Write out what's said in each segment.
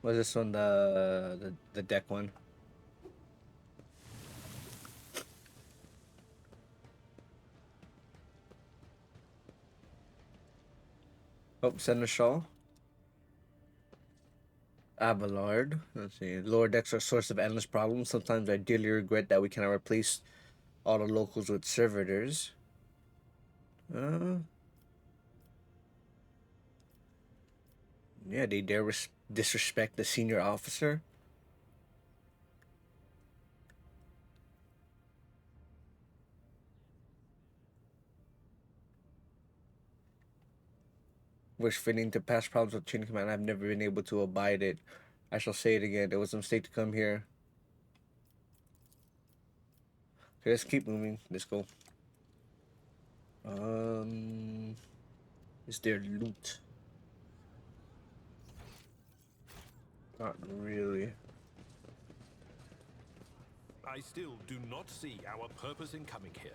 Was this one the deck one? Oh, Seneschal. Abelard. Let's see. Lower decks are a source of endless problems. Sometimes I dearly regret that we cannot replace all the locals with servitors. Uh, yeah, they dare disrespect the senior officer. Wish fitting to past problems with chain command. I've never been able to abide it. I shall say it again. It was a mistake to come here. Okay, let's keep moving. Let's go. Is there loot? Not really. I still do not see our purpose in coming here.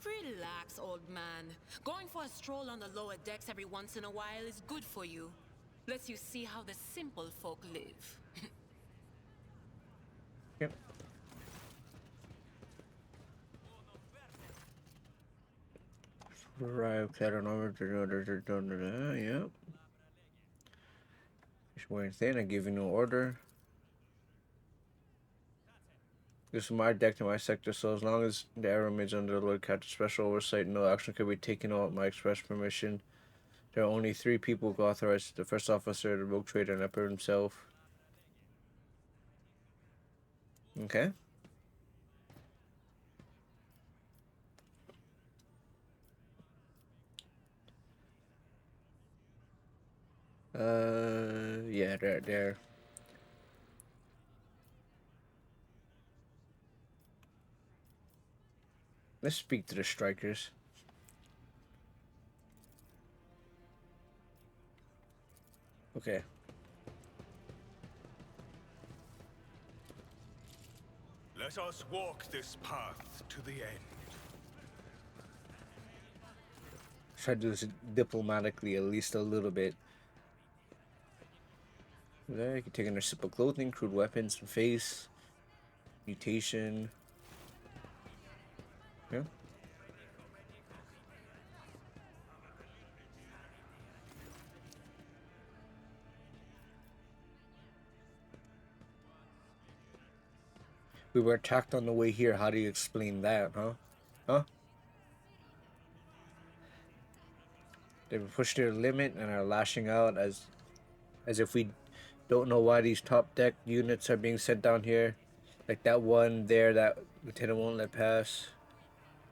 Relax, old man. Going for a stroll on the lower decks every once in a while is good for you. Lets you see how the simple folk live. Yep. Arrive, Saturn over. Yep. Just wearing thin. I give you no order. This is my deck to my sector, so as long as the arrow remains under the Lord Captain's special oversight, no action can be taken without my express permission. There are only 3 people who authorize the first officer, the Rogue Trader, and Emperor himself. Okay. Yeah, there. Let's speak to the strikers. Okay. Let us walk this path to the end. Try to do this diplomatically, at least a little bit. There, you can take in their simple clothing, crude weapons, and face. Mutation. Yeah. We were attacked on the way here. How do you explain that, huh? Huh? They've pushed their limit and are lashing out as if we don't know why these top deck units are being sent down here. Like that one there that Lieutenant won't let pass.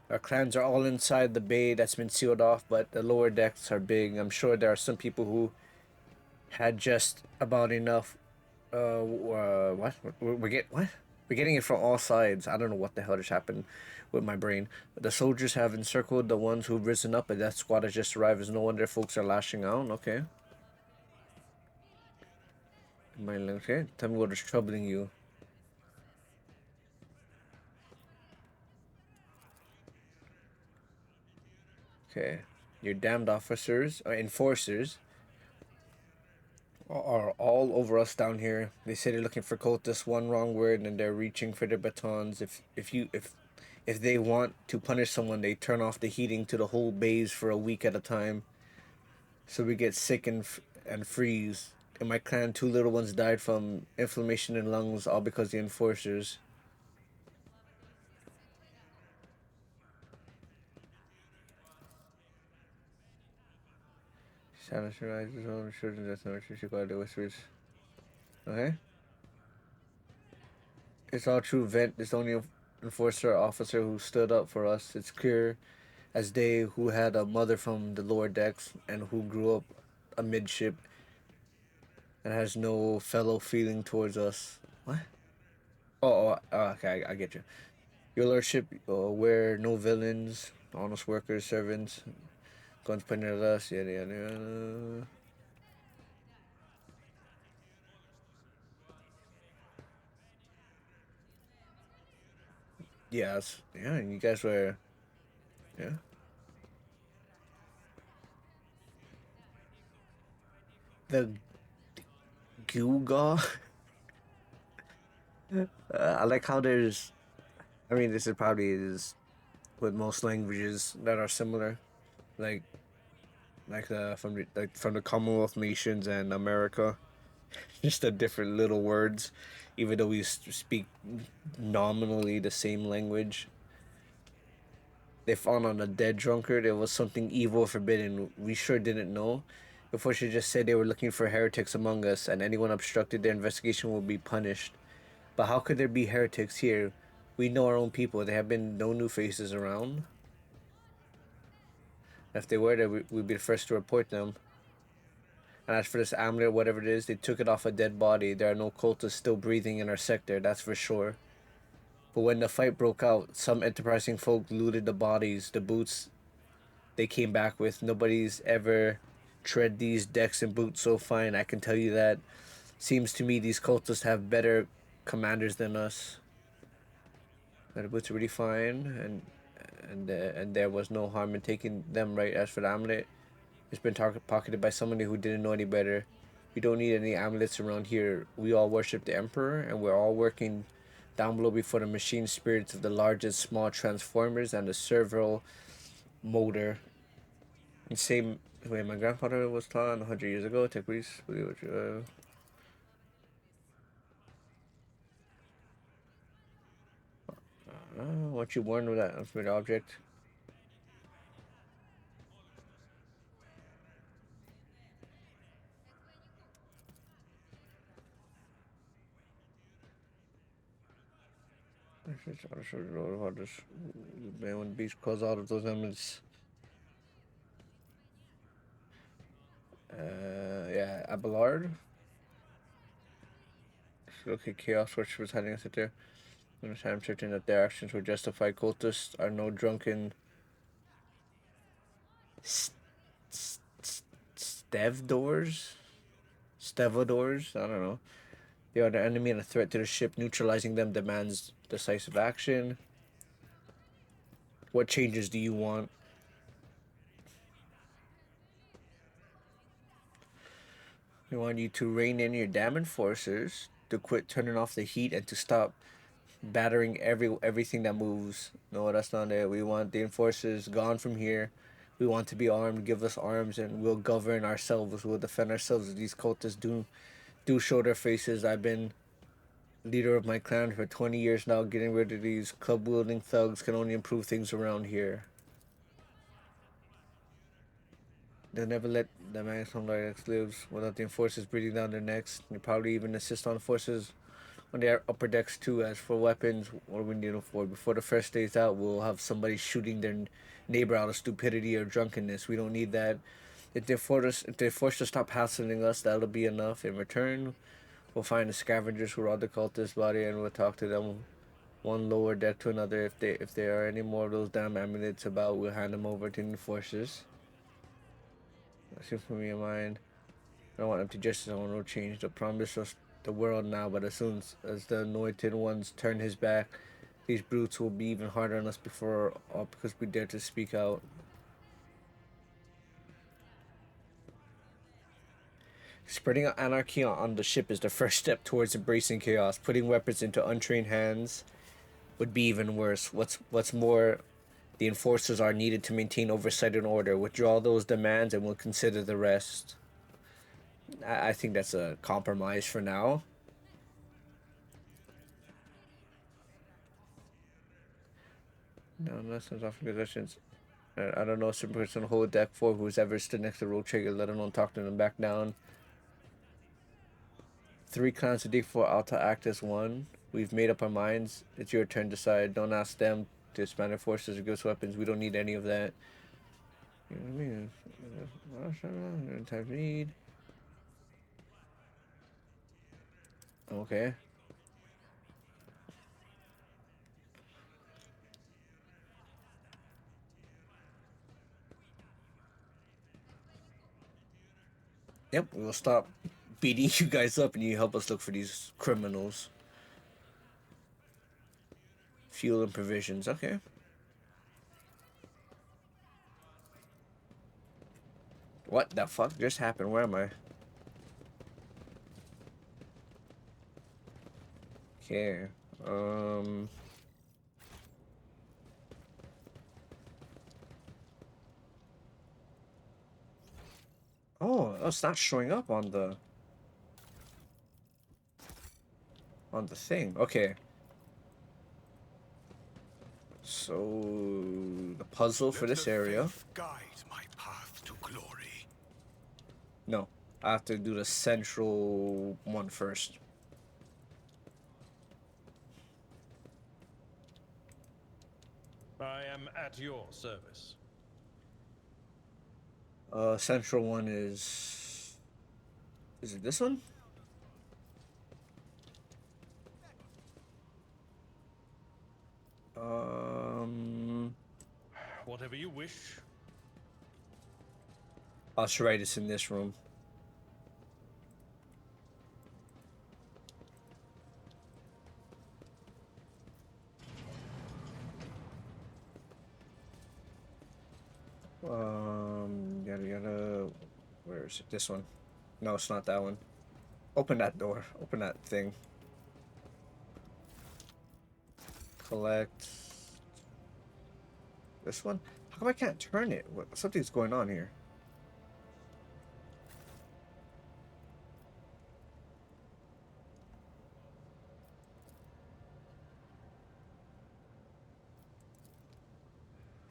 Our clans are all inside the bay that's been sealed off, but the lower decks are big. I'm sure there are some people who had just about enough. What? What? We're getting it from all sides. I don't know what the hell just happened with my brain. The soldiers have encircled the ones who've risen up, and that squad has just arrived. There's no wonder folks are lashing out. Okay. Okay. Tell me what is troubling you. Okay. Your damned officers or enforcers are all over us down here. They say they're looking for cultists. One wrong word, and they're reaching for their batons. If they want to punish someone, they turn off the heating to the whole bays for a week at a time. So we get sick and freeze. In my clan, 2 little ones died from inflammation in lungs, all because the enforcers. Silence rises on children death and she got the whispers. Okay. It's all true, Vent. It's the only enforcer officer who stood up for us. It's clear as day who had a mother from the lower decks and who grew up amidship and has no fellow feeling towards us. What? Okay, I get you. Your lordship, we're no villains, honest workers, servants, guns pointed at us, yada yada yada. Yes, yeah, and you guys were, yeah. The Huga. I like how there's. I mean, this is probably is with most languages that are similar, like from the Commonwealth nations and America. Just the different little words, even though we speak nominally the same language. They found on a dead drunkard. It was something evil or forbidden. We sure didn't know. Before she just said they were looking for heretics among us, and anyone obstructed their investigation will be punished. But how could there be heretics here? We know our own people. There have been no new faces around. If they were there, we'd be the first to report them. And as for this amulet, whatever it is, they took it off a dead body. There are no cultists still breathing in our sector, that's for sure. But when the fight broke out, some enterprising folk looted the bodies, the boots they came back with. Nobody's ever tread these decks and boots so fine, I can tell you that. Seems to me these cultists have better commanders than us. The boots are really fine, and there was no harm in taking them, right? As for the amulet, it's been pocketed by somebody who didn't know any better. We don't need any amulets around here. We all worship the Emperor, and we're all working down below before the machine spirits of the largest small transformers and the servo motor. And same way my grandfather was taught 100 years ago. Take please. What you warned with that unfamiliar object. I'll show you how this man when the beast calls out of those elements. Yeah, Abelard. Okay, Chaos Watch was hiding us there. I'm certain that their actions were justified. Cultists are no drunken stevdors? Stevedores? I don't know. They are the enemy and a threat to the ship. Neutralizing them demands decisive action. What changes do you want? We want you to rein in your damn enforcers, to quit turning off the heat, and to stop battering everything that moves. No, that's not it. We want the enforcers gone from here. We want to be armed. Give us arms, and we'll govern ourselves. We'll defend ourselves. These cultists do show their faces. I've been leader of my clan for 20 years now. Getting rid of these club wielding thugs can only improve things around here. They'll never let the maximum Lyrex lives without the enforcers breathing down their necks. They probably even assist on forces on their upper decks too. As for weapons, what do we need them for? Before the first day's out, we'll have somebody shooting their neighbor out of stupidity or drunkenness. We don't need that. If they're forced to stop hassling us, that'll be enough. In return, we'll find the scavengers who robbed the cultist body, and we'll talk to them one lower deck to another. If there are any more of those damn amulets about, we'll hand them over to the enforcers. That's it for me and mine. I don't want empty justice. I want no change. They'll promise us the world now, but as soon as the anointed ones turn his back, these brutes will be even harder on us before all because we dare to speak out. Spreading anarchy on the ship is the first step towards embracing chaos. Putting weapons into untrained hands would be even worse. What's more, the enforcers are needed to maintain oversight and order. Withdraw those demands and we'll consider the rest. I think that's a compromise for now. No, that's not offering possessions. I don't know a certain person on hold deck 4 who's ever stood next to Rouge Trader, let alone talk to them back down. 3 clans to dig for Alta act as one. We've made up our minds. It's your turn to decide. Don't ask them to expand their forces or give us weapons. We don't need any of that. You know what I mean? Type need. Okay. Yep, we'll stop beating you guys up and you help us look for these criminals. Fuel and provisions. Okay. What the fuck just happened? Where am I? Okay. Oh, it's not showing up on the thing. Okay. So the puzzle for Let this the area. faith guide my path to glory. No, I have to do the central one first. I am at your service. Central one is. Is it this one? Um. Whatever you wish. I'll try this in this room. Yada yada. Where is it? This one. No, it's not that one. Open that door. Open that thing. Collect. This one? How come I can't turn it? What, something's going on here.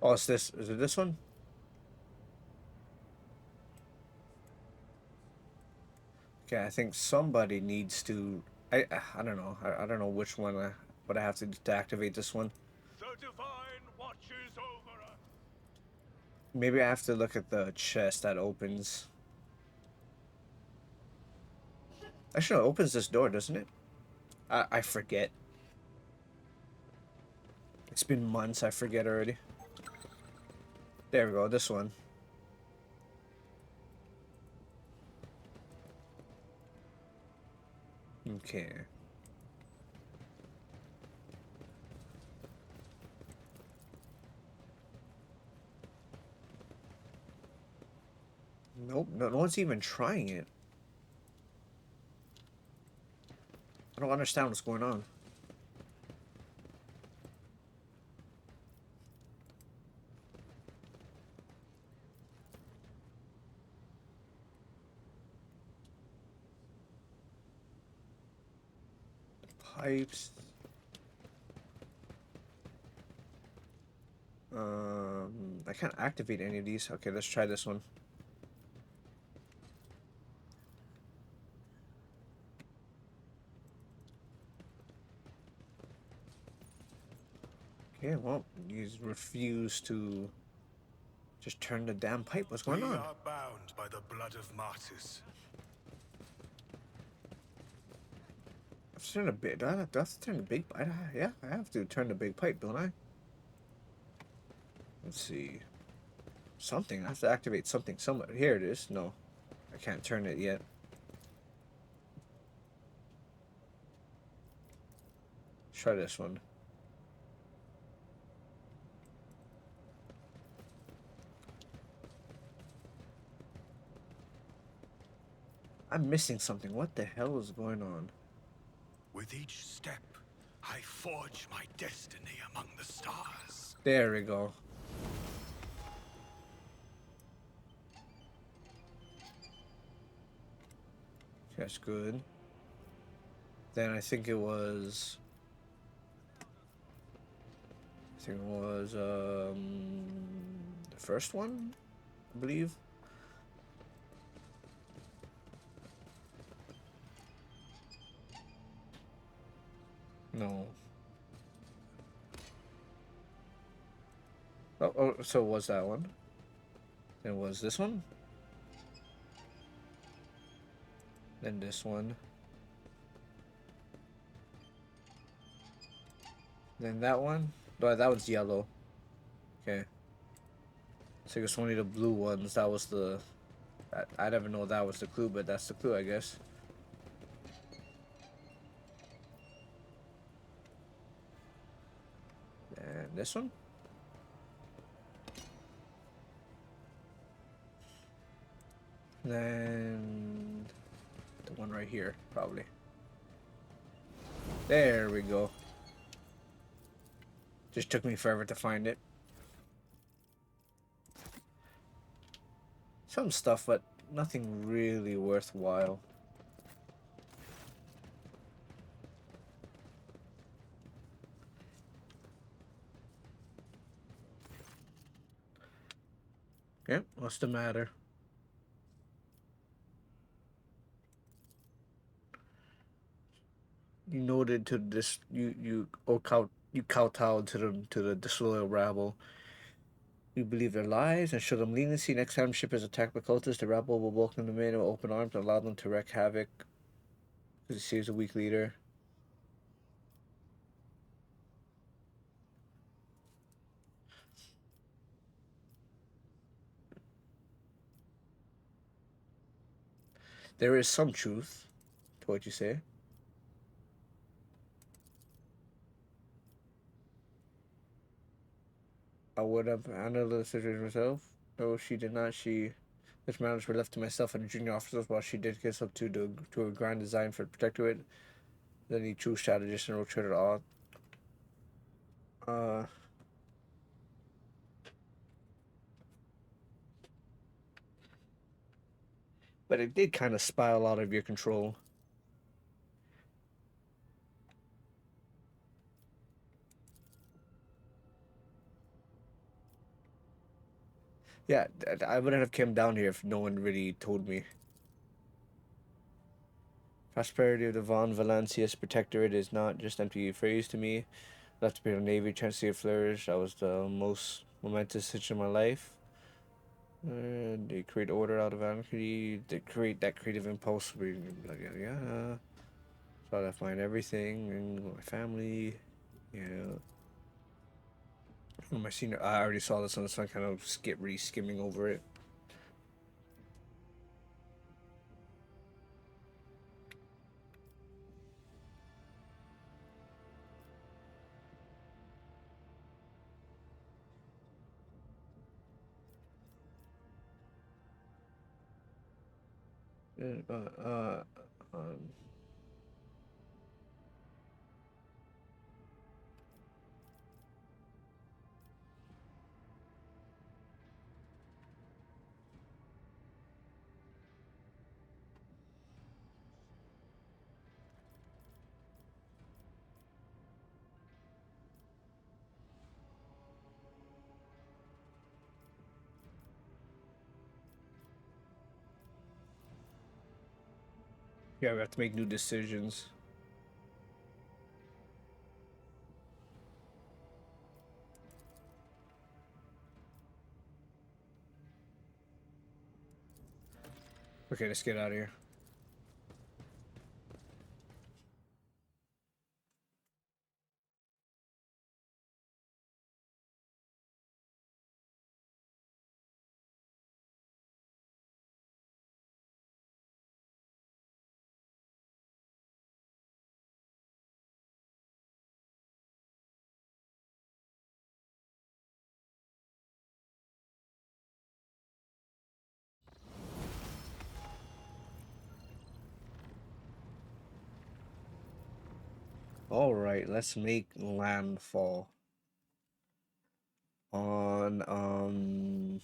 Oh, it's this. Is it this one? Okay, I think somebody needs to. I don't know. I don't know which one. But I have to do to activate this one. The divine watches over us. Maybe I have to look at the chest that opens. Actually, no, it opens this door, doesn't it? I forget. It's been months. I forget already. There we go. This one. Okay. Nope. No one's even trying it. I don't understand what's going on. Pipes. I can't activate any of these. Okay, let's try this one. Okay, well, you refuse to just turn the damn pipe. What's going We on? are bound by the blood of martyrs. I have to turn the big. Do I have to turn the big pipe? Yeah, I have to turn the big pipe, don't I? Let's see. Something. I have to activate something somewhere. Here it is. No, I can't turn it yet. Try this one. I'm missing something. What the hell is going on? With each step, I forge my destiny among the stars. There we go. That's good. Then I think it was. The first one, I believe. No. Oh, so it was that one? Then was this one? Then this one. Then that one? No, that was yellow. Okay. So I guess only the blue ones. That was the. I never know that was the clue, but that's the clue, I guess. And this one? Then the one right here, probably. There we go. Just took me forever to find it. Some stuff, but nothing really worthwhile. Yep, what's the matter? You noted to this you kowtowed to the disloyal rabble. You believe their lies and show them leniency. Next time ship is attacked by cultists, the rabble will welcome them in with open arms and allow them to wreak havoc. Because he sees a weak leader. There is some truth to what you say. I would have handled the situation myself. No, she did not. Such matters were left to myself and the junior officers, while she did kiss up to a grand design for protectorate. Then he true strategist and Rouge Trader all. Uh, but it did kind of spiral out of your control. Yeah, I wouldn't have come down here if no one really told me. Prosperity of the Von Valancius Protectorate is not just empty phrase to me. Left to be in the Navy, chance to see it flourish. That was the most momentous decision in my life. They create order out of anarchy. They create that creative impulse. We like, yeah. So I find everything and my family. Yeah. My senior, I already saw this one, so I kind of skimming over it. Uh, uh, um, yeah, we have to make new decisions. Okay, let's get out of here. All right, let's make landfall on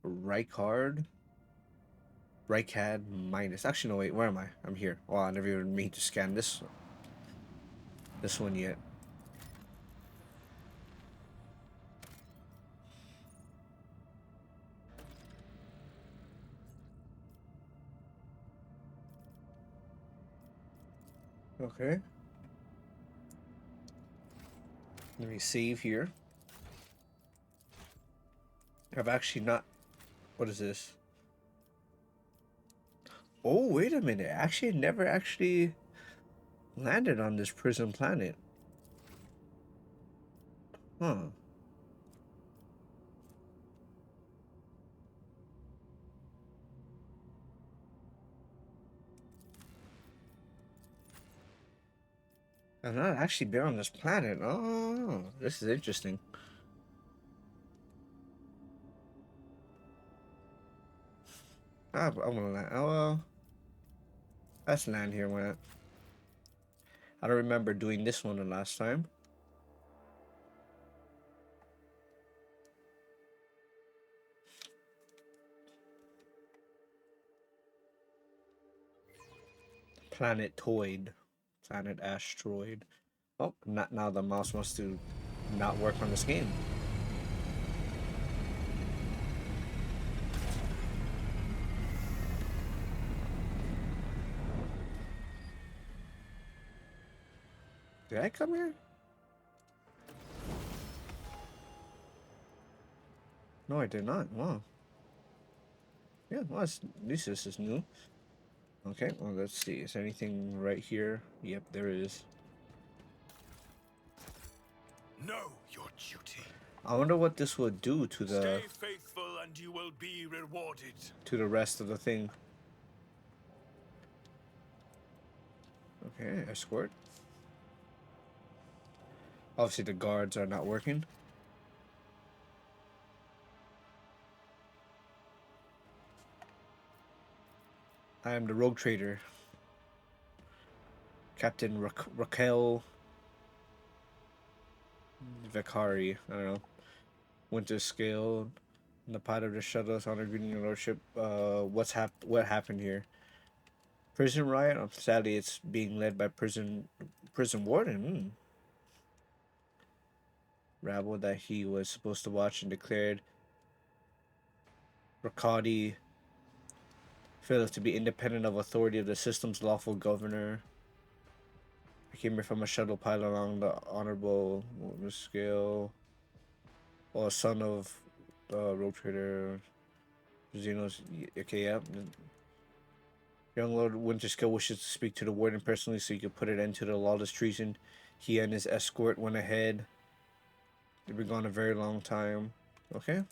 Reichard. Reichad minus. Actually, no, wait. Where am I? I'm here. Oh, I never even mean to scan this one yet. Okay. Let me save here. I've actually not. What is this? Oh, wait a minute. Actually, I never actually landed on this prison planet. Huh. I've not actually been on this planet. Oh, this is interesting. I'm gonna land. Oh, well. Let's land here, man. I don't remember doing this one the last time. Planetoid. Planet asteroid. Oh, not now the mouse wants to not work on this game. Did I come here? No, I did not. Wow. Yeah, well, at least this is new. Okay, well, let's see. Is there anything right here? Yep, there is. Know your duty. I wonder what this will do to Stay faithful and you will be rewarded. the rest of the thing. Okay, escort. Obviously, the guards are not working. I am the Rogue Trader. Captain Raquel Vicari. I don't know. Winter Scale. The pilot of the shuttle. Honor greeting your lordship. What happened here? Prison riot? Sadly, it's being led by prison warden. Rabble that he was supposed to watch and declared Riccardi fails to be independent of authority of the system's lawful governor. I came here from a shuttle pilot along the honorable scale. Or son of Rogue Trader. Xenos. Okay, yeah. Young Lord Winterskill wishes to speak to the warden personally so he could put an end to the lawless treason. He and his escort went ahead. They've been gone a very long time. Okay.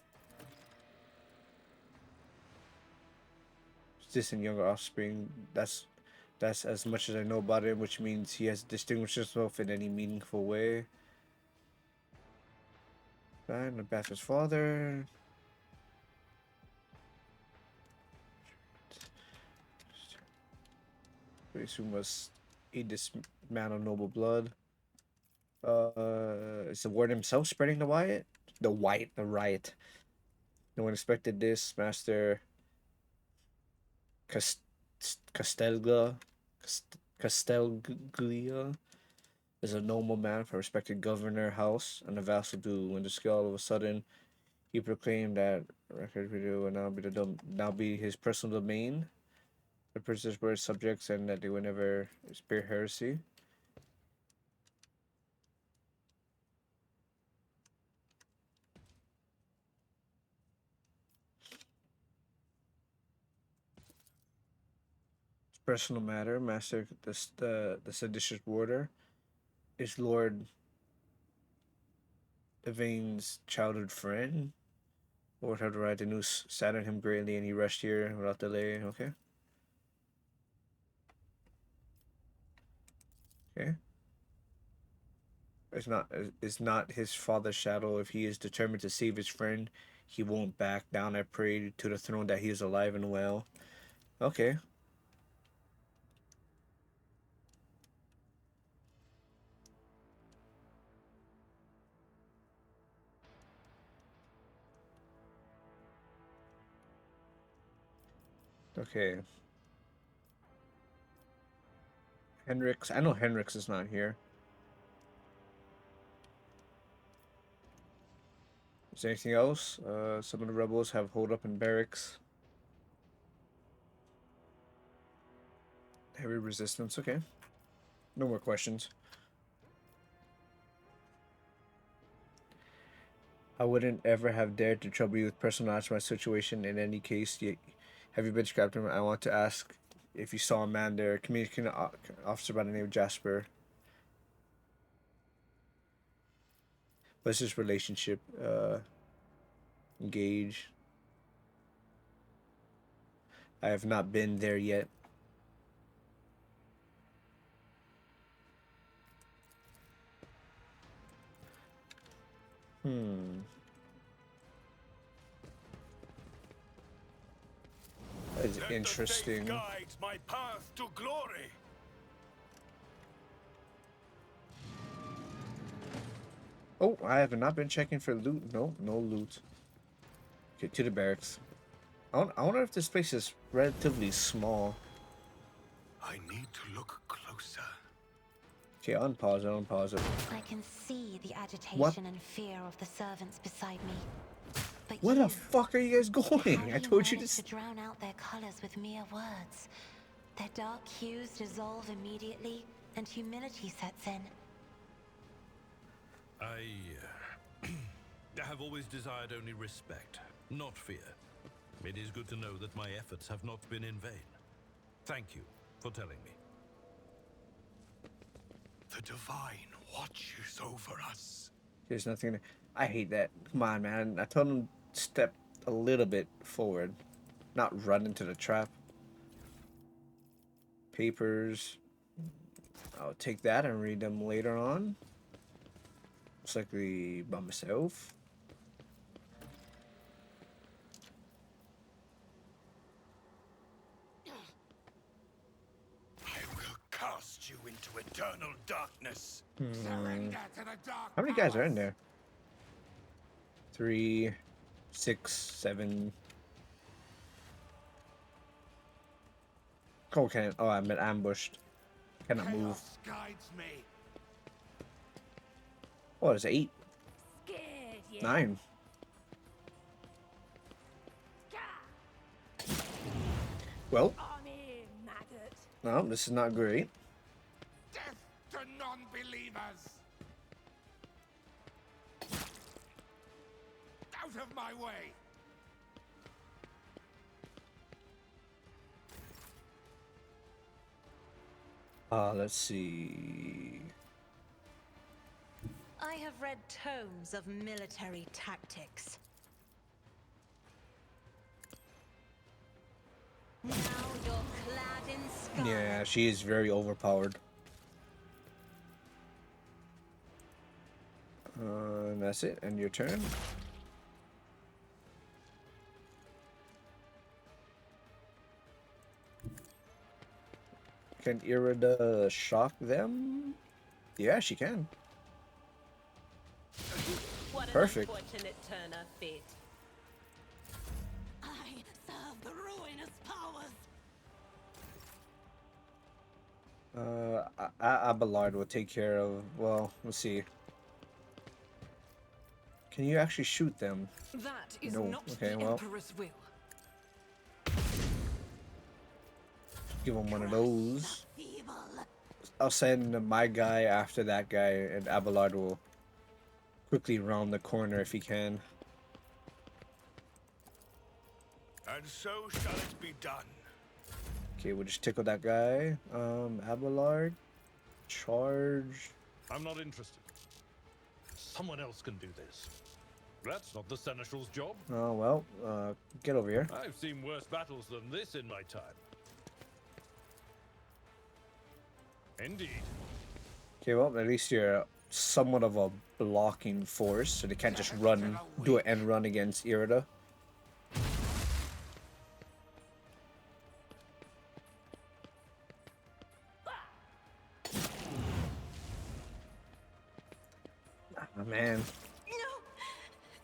Distant younger offspring. That's as much as I know about him, which means he has distinguished himself in any meaningful way. Fine, about his father. We assume was aid this man of noble blood. Is the warden himself spreading the riot? The riot. No one expected this. Master Castelga Castelglia is a noble man for a respected governor house and a vassal to Winterskill. All of a sudden, he proclaimed that record video would now be his personal domain. The prisoners were his subjects and that they would never spear heresy. Personal matter, Master the seditious warder is Lord Devane's childhood friend. Lord had arrived, the news saddened him greatly, and he rushed here without delay. Okay. Okay. It's not his father's shadow. If he is determined to save his friend, he won't back down. I pray to the throne that he is alive and well. Okay. Okay. Hendrix. I know Hendrix is not here. Is there anything else? Some of the rebels have holed up in barracks. Heavy resistance. Okay. No more questions. I wouldn't ever have dared to trouble you with personalizing my situation in any case. Have you been scrapped? I want to ask if you saw a man there, communicating officer by the name of Jasper. What's his relationship? Engage. I have not been there yet. That's interesting. Guide my path to glory. Oh, I have not been checking for loot. No, no loot. Okay, to the barracks. I wonder if this place is relatively small. I need to look closer. Okay, unpause it, unpause it. I can see the agitation What? and fear of the servants beside me. But Where you, the fuck are you guys how going? do I told you manage to. to drown out their colors with mere words? Their dark hues dissolve immediately, and humility sets in. I have always desired only respect, not fear. It is good to know that my efforts have not been in vain. Thank you for telling me. The Divine watches over us. There's nothing. I hate that. Come on, man. I told him step a little bit forward, not run into the trap. Papers. I'll take that and read them later on. Most likely by myself. I will cast you into eternal darkness. How many guys are in there? 3, 6, 7. Oh, oh, I've been ambushed. Cannot move. Guides me. Oh, it's 8. 9. Well, no, this is not great. Death to non-believers. Out of my way. Let's see. I have read tomes of military tactics. Now you're clad in scarlet. Yeah, she is very overpowered. And that's it. And your turn. Can Irida shock them? Yeah, she can. What Perfect. an unfortunate turn of fate. I serve the ruinous powers. Abelard will take care of. Well, let's see. Can you actually shoot them? That is No. not Okay, the well. Emperor's will. Give him one of those. Evil. I'll send my guy after that guy, and Abelard will quickly round the corner if he can. And so shall it be done. Okay, we'll just tickle that guy. Abelard, charge. I'm not interested. Someone else can do this. That's not the Seneschal's job. Oh well, get over here. I've seen worse battles than this in my time. Indeed. Okay, well at least you're somewhat of a blocking force, so they can't just run, do an end run against Irida. Ah, man. No!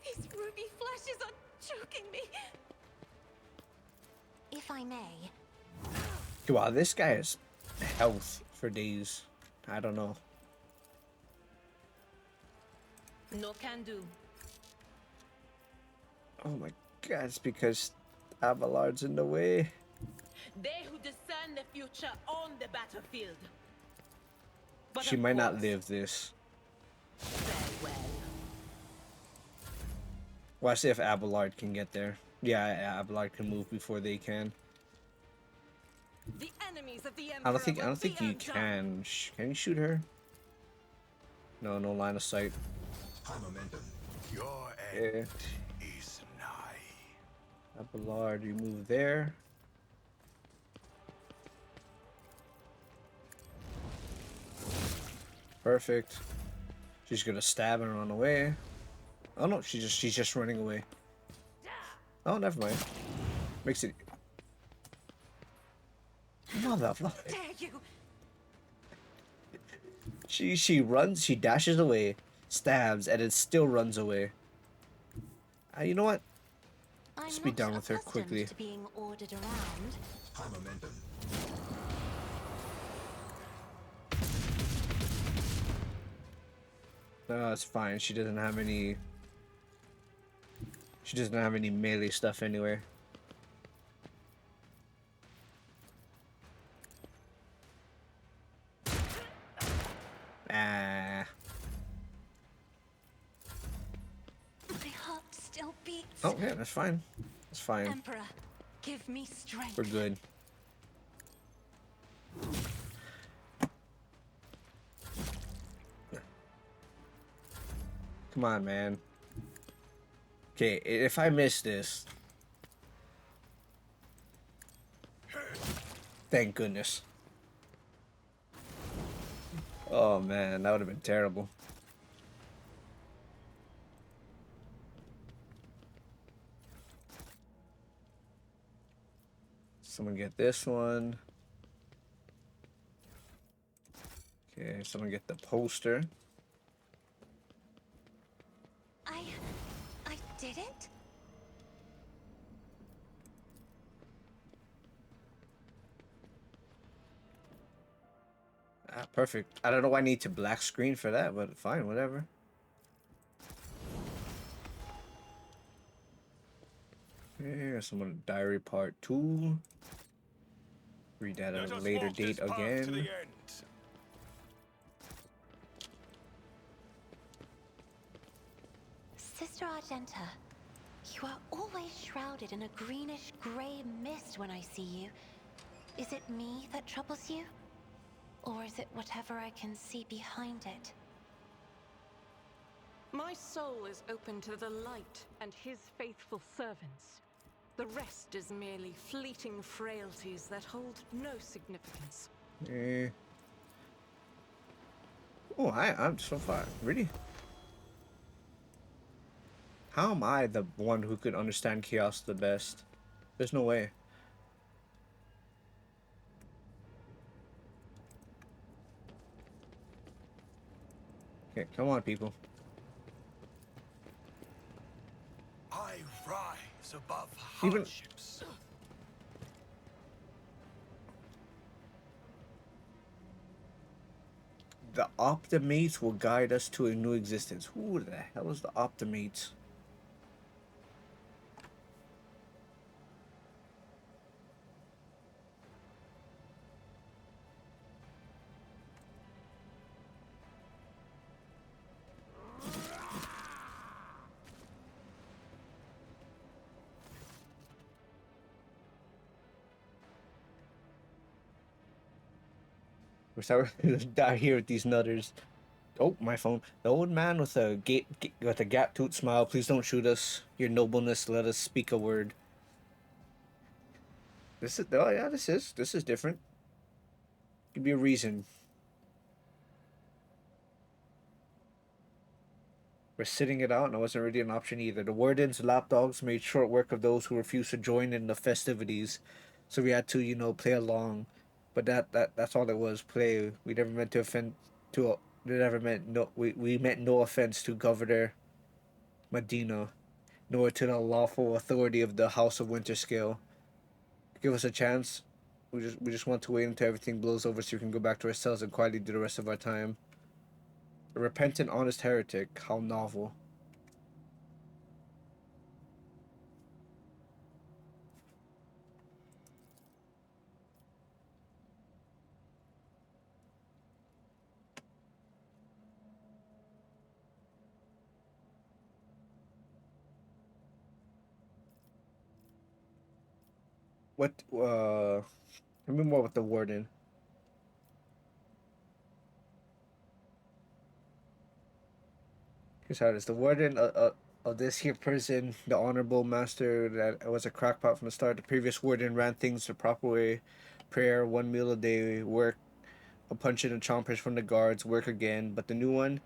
These ruby flashes are choking me. If I may. Wow, this guy has health for days. I don't know. No can do. Oh my god, it's because Abelard's in the way. They who discern the future on the battlefield. But She of might not course, live this. very well. Watch see if Abelard can get there. Yeah, Abelard can move before they can. The enemies of the I don't think Emperor you will be undone. can. Can you shoot her? No, no line of sight. High momentum. Your Yeah. end is nigh. Abelard, you move there. Perfect. She's gonna stab and run away. Oh no, she's just running away. Oh, never mind. Makes it. Motherfucker. Dare you? She runs, she dashes away, stabs, and it still runs away. You know what? I'm Just be not done with her accustomed quickly. to being ordered around. High momentum. No, it's fine. She doesn't have any. She doesn't have any melee stuff anyway. Ah. My heart still beats. Oh yeah, that's fine. That's fine. Emperor, give me strength. We're good. Come on, man. Okay, if I miss this, thank goodness. Oh man, that would have been terrible. Someone get this one. Okay, someone get the poster. I did it? Ah, perfect. I don't know why I need to black screen for that, but fine, whatever. Yeah, someone diary part 2. Read that at a later date again. Sister Argenta, you are always shrouded in a greenish-gray mist when I see you. Is it me that troubles you? Or is it whatever I can see behind it? My soul is open to the light and his faithful servants. The rest is merely fleeting frailties that hold no significance. Eh. Oh, I'm so far. Really? How am I the one who could understand chaos the best? There's no way. Okay, come on, people. I rise above Even- hardships. The Optimates will guide us to a new existence. Who the hell is the Optimates? We're sorry to die here with these nutters. Oh, my phone. The old man with a gap tooth smile. Please don't shoot us. Your nobleness, let us speak a word. This is yeah. This is different. Give me a reason. We're sitting it out, and it wasn't really an option either. The wardens, lapdogs, made short work of those who refused to join in the festivities, so we had to, play along. But that's all it was. Play. We never meant to offend. We never meant no. We meant no offense to Governor Medina, nor to the lawful authority of the House of Winterscale. Give us a chance. We just want to wait until everything blows over so we can go back to our cells and quietly do the rest of our time. A repentant, honest heretic. How novel. What? Tell me more about the warden. Here's how it is. The warden of this here prison, the honorable master that was a crackpot from the start. The previous warden ran things the proper way. Prayer, 1 meal a day, work, a punch and a chompers from the guards, work again. But the new one,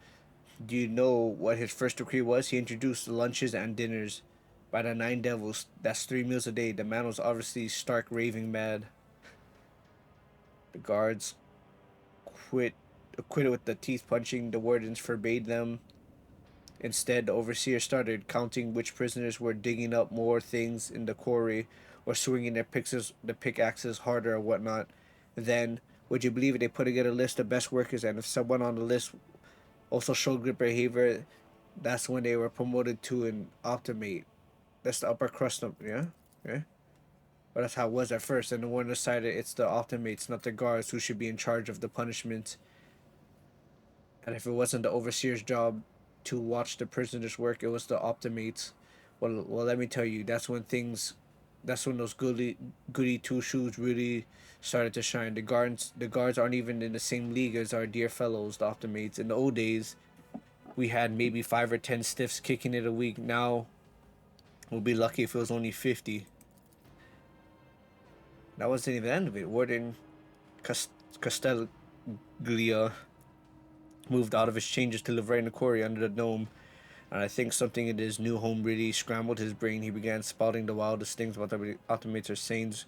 do you know what his first decree was? He introduced lunches and dinners. By the 9 devils, that's 3 meals a day. The man was obviously stark raving mad. The guards acquitted with the teeth punching. The wardens forbade them. Instead, the overseer started counting which prisoners were digging up more things in the quarry or swinging the pickaxes harder or whatnot. Then, would you believe it, they put together a list of best workers, and if someone on the list also showed good behavior, that's when they were promoted to an optimate. That's the upper crust of, yeah? Yeah? But that's how it was at first, and the one decided it's the optimates, not the guards, who should be in charge of the punishment. And if it wasn't the overseer's job to watch the prisoners work, it was the optimates. Well, let me tell you, that's when those goody two shoes really started to shine. The guards aren't even in the same league as our dear fellows, the optimates. In the old days, we had maybe 5 or 10 stiffs kicking it a week. Now, we'll be lucky if it was only 50. That wasn't even the end of it. Warden Castelliglia moved out of his changes to live right in the quarry under the dome. And I think something in his new home really scrambled his brain. He began spouting the wildest things about the automates or saints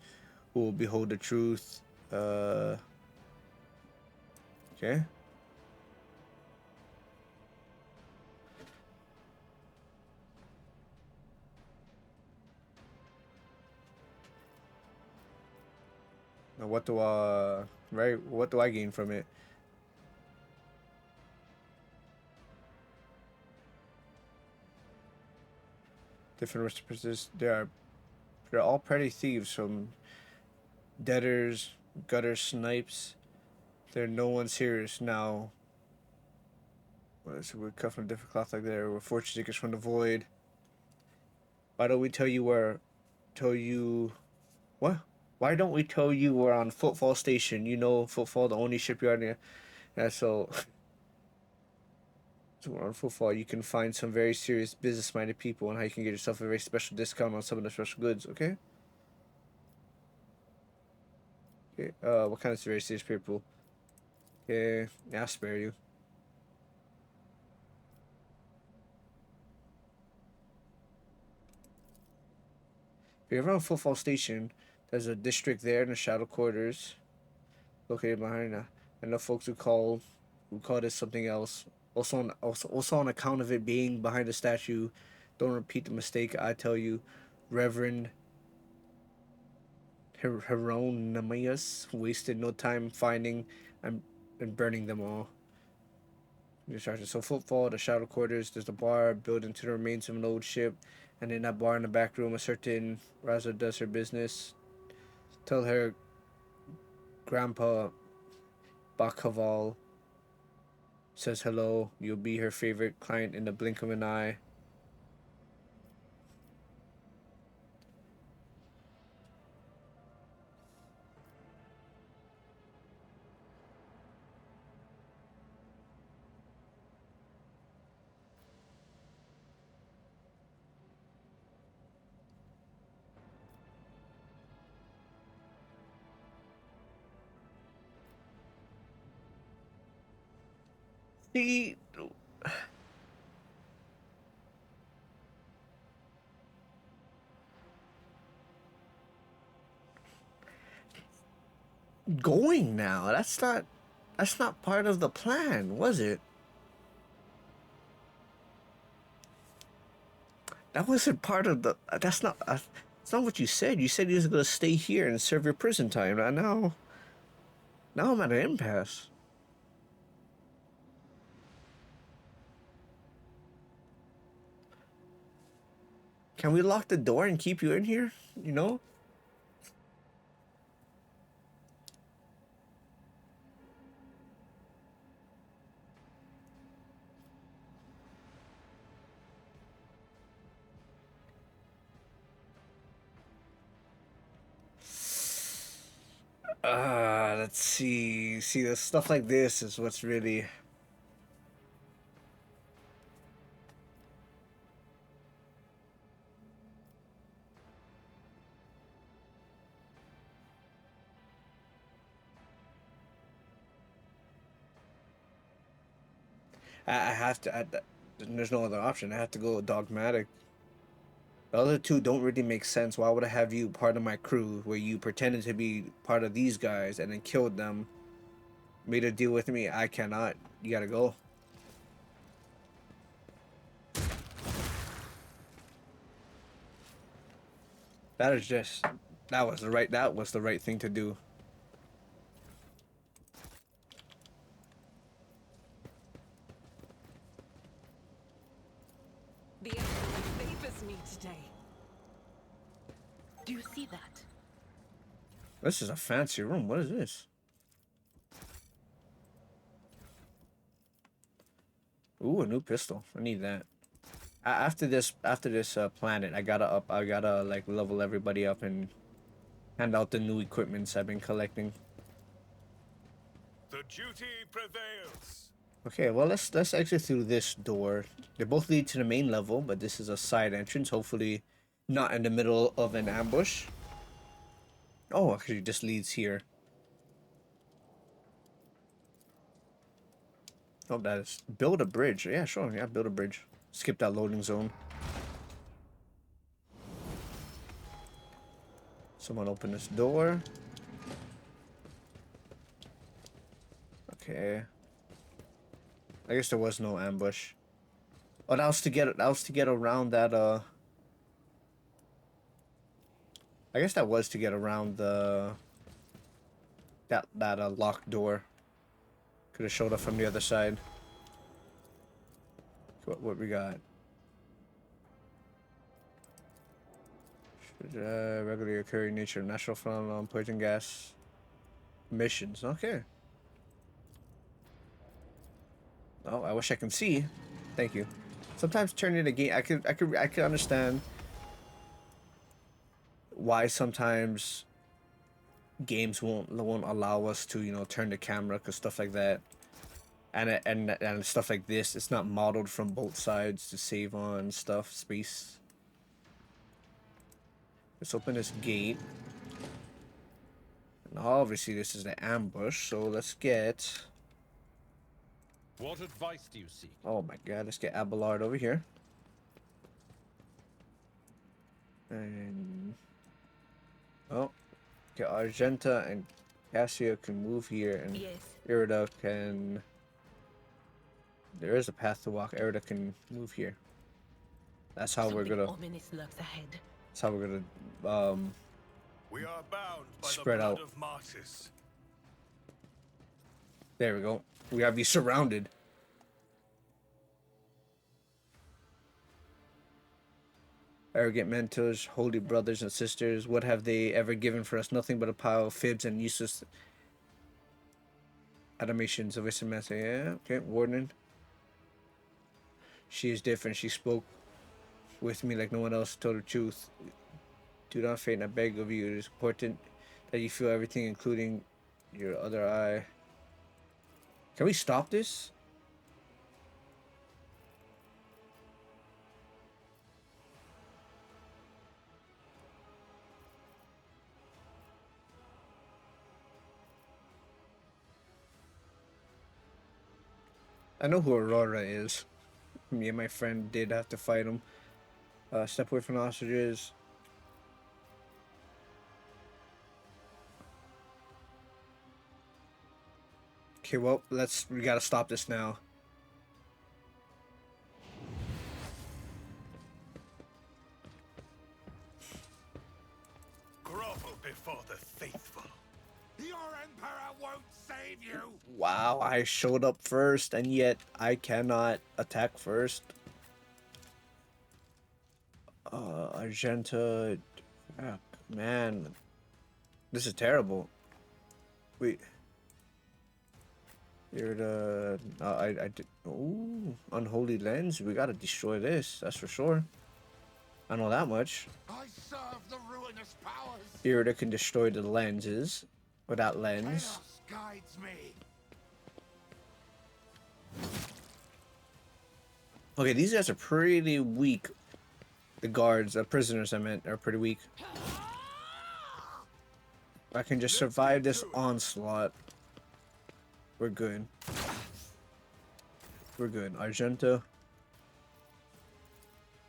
who will behold the truth. Okay. Now what do what do I gain from it? Different responses. They're all petty thieves, from debtors, gutter snipes. They're no one serious now. So we're cut from a different cloth like that. We're fortune seekers from the void. Why don't we tell you where? Tell you what? Why don't we tell you we're on Footfall Station? You know, Footfall, the only shipyard here. Yeah, so we're on Footfall. You can find some very serious business-minded people and how you can get yourself a very special discount on some of the special goods. Okay. Okay. What kind of very serious people? Okay. Yeah, I'll spare you. If you're around Footfall Station, there's a district there in the shadow quarters, located behind that. And the folks who call this something else. Also on account of it being behind the statue, don't repeat the mistake. I tell you, Reverend Hieronymus wasted no time finding and, and burning them all. So Footfall, the shadow quarters, there's a bar built into the remains of an old ship, and in that bar in the back room, a certain Raza does her business. Tell her Grandpa Bakaval says hello. You'll be her favorite client in the blink of an eye. See, going now. That's not part of the plan, was it? That wasn't part of the. That's not. That's not what you said. You said you was gonna stay here and serve your prison time. Now I'm at an impasse. Can we lock the door and keep you in here? You know? Let's see. See, the stuff like this is what's really. I have to. There's no other option. I have to go dogmatic. The other two don't really make sense. Why would I have you part of my crew where you pretended to be part of these guys and then killed them? Made a deal with me. I cannot. You gotta go. That is just, that was the right thing to do. The Emperor favors me today. Do you see that? This is a fancy room. What is this? Ooh, a new pistol. I need that. After this planet, I gotta like level everybody up and hand out the new equipments I've been collecting. The duty prevails. Okay, well let's exit through this door. They both lead to the main level, but this is a side entrance. Hopefully, not in the middle of an ambush. Oh, actually, this leads here. Oh, that is build a bridge. Yeah, sure. Yeah, build a bridge. Skip that loading zone. Someone open this door. Okay. I guess there was no ambush. Oh, that was to get around that I guess that was to get around the that locked door. Could have showed up from the other side. What we got? Regularly occurring nature, natural phenomenon, poison gas, missions. Okay. Oh, I wish I can see. Thank you. Sometimes turning the game, I could understand why sometimes games won't allow us to, you know, turn the camera, because stuff like that, and stuff like this, it's not modeled from both sides to save on space. Let's open this gate. And obviously this is the ambush, so let's get... What advice do you seek? Oh my god, let's get Abelard over here. And... oh, okay, Argenta and Cassia can move here, and Yes. Irida can... there is a path to walk. Irida can move here. That's how we're Something gonna... ominous lurks ahead. that's how we're gonna, We are bound by spread the blood out. of martyrs. there we go. We gotta be surrounded. Arrogant mentors, holy brothers and sisters, what have they ever given for us? Nothing but a pile of fibs and useless animations of SMS. Yeah, okay, warning. She is different. She spoke with me like no one else, told the truth. Do not faint, I beg of you. It is important that you feel everything, including your other eye. Can we stop this? I know who Aurora is. Me and my friend did have to fight him. Step away from the hostages. Okay, well, we gotta stop this now. Grovel before the faithful. Your emperor won't save you. Wow, I showed up first, and yet I cannot attack first. Argenta... fuck, man. This is terrible. Wait. You're the... I did... ooh, unholy lens. We gotta destroy this, that's for sure. I know that much. I serve the ruinous powers. Irida can destroy the lenses. With that lens. Chaos guides me. Okay, these guys are pretty weak. The guards, prisoners I meant, are pretty weak. I can just survive this onslaught. We're good. We're good. Argenta.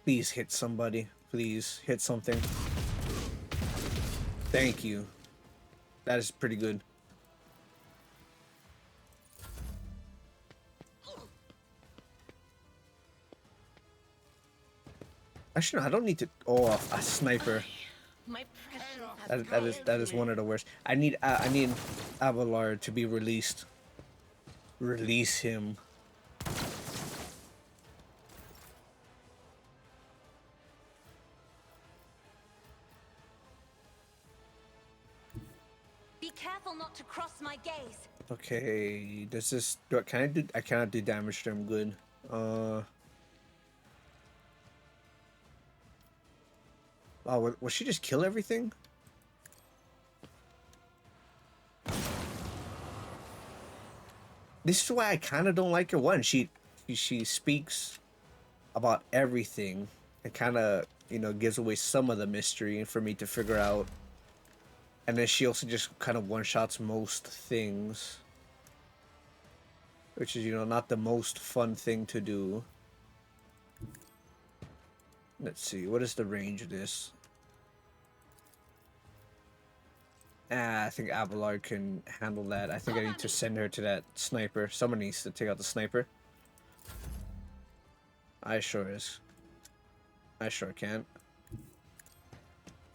Please hit somebody. Please hit something. Thank you. That is pretty good. Actually, no, I don't need to... oh, a sniper. My precious That is one of the worst. I need Abelard to be released. Release him. Be careful not to cross my gaze. Okay, does this can I do? I cannot do damage to him. Good. Oh, will she just kill everything? This is why I kind of don't like her. One, she speaks about everything and kind of, you know, gives away some of the mystery for me to figure out. And then she also just kind of one-shots most things, which is, you know, not the most fun thing to do. Let's see, what is the range of this? I think Abelard can handle that. I think I need to send her to that sniper. Someone needs to take out the sniper. I sure can.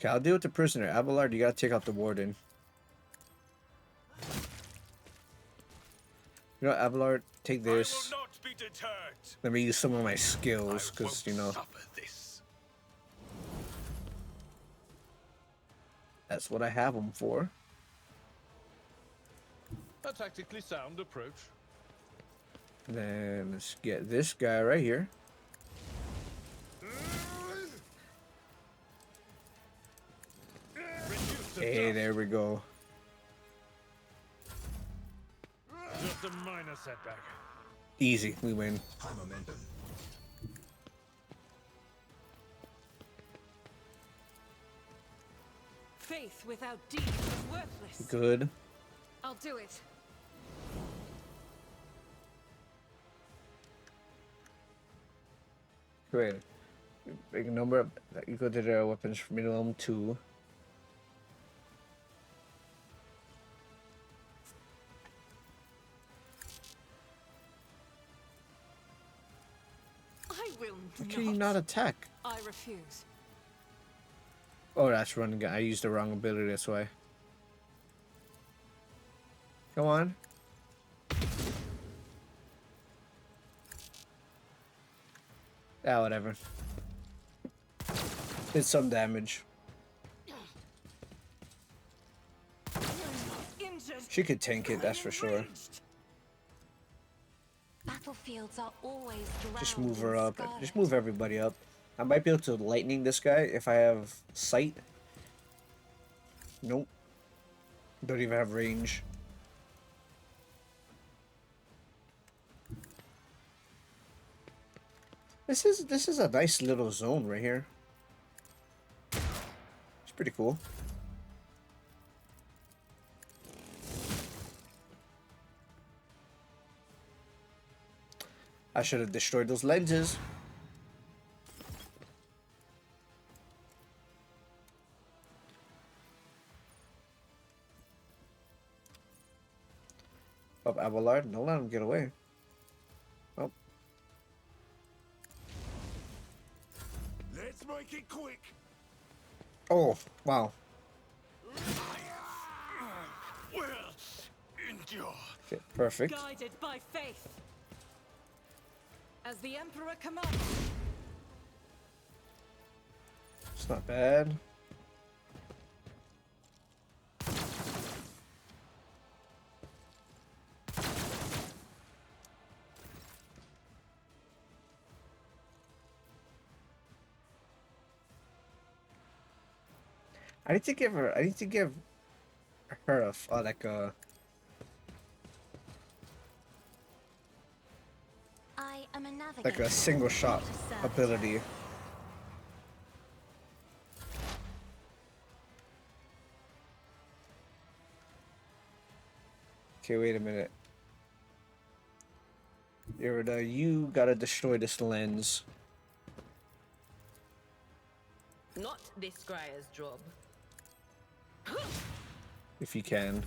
Okay, I'll deal with the prisoner. Abelard, you gotta take out the warden. You know, Abelard, take this. I will not be deterred. Let me use some of my skills, because, you know, Suffer this. that's what I have them for. A tactically sound approach. Then let's get this guy right here. Hey, there we go. Just a minor setback. Easy, we win. High momentum. Faith without deeds is worthless. Good. I'll do it. Great. Big number of equal to their weapons for minimum 2. I will Why can you not attack? I refuse. Oh, that's running gun. I used the wrong ability, that's why. Come on. Ah, whatever. Did some damage. Injured. She could tank it, that's for sure. Battlefields are always drowned Just move in her up. scarlet. Just move everybody up. I might be able to lightning this guy if I have sight. Nope. Don't even have range. This is a nice little zone right here. It's pretty cool. I should have destroyed those lenses. Up Abelard, don't let him get away. Oh. Let's make it quick. Oh, wow. Will endure. Okay, perfect. Guided by faith. As the Emperor commands. It's not bad. I need to give her a like a I am a navigator. like a single shot ability. Okay, wait a minute. Irida, you gotta destroy this lens. Not this scryer's job. If you can.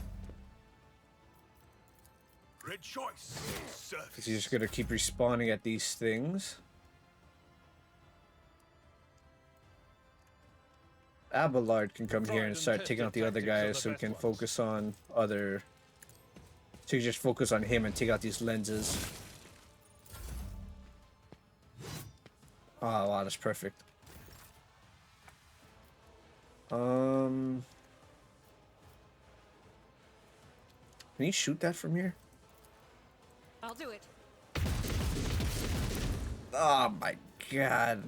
Rejoice, Because service. you're just gonna keep respawning at these things. Abelard can come here and start taking out the other guys, so we can focus on other. So you just focus on him and take out these lenses. Oh wow, that's perfect. Can you shoot that from here? I'll do it. Oh my god.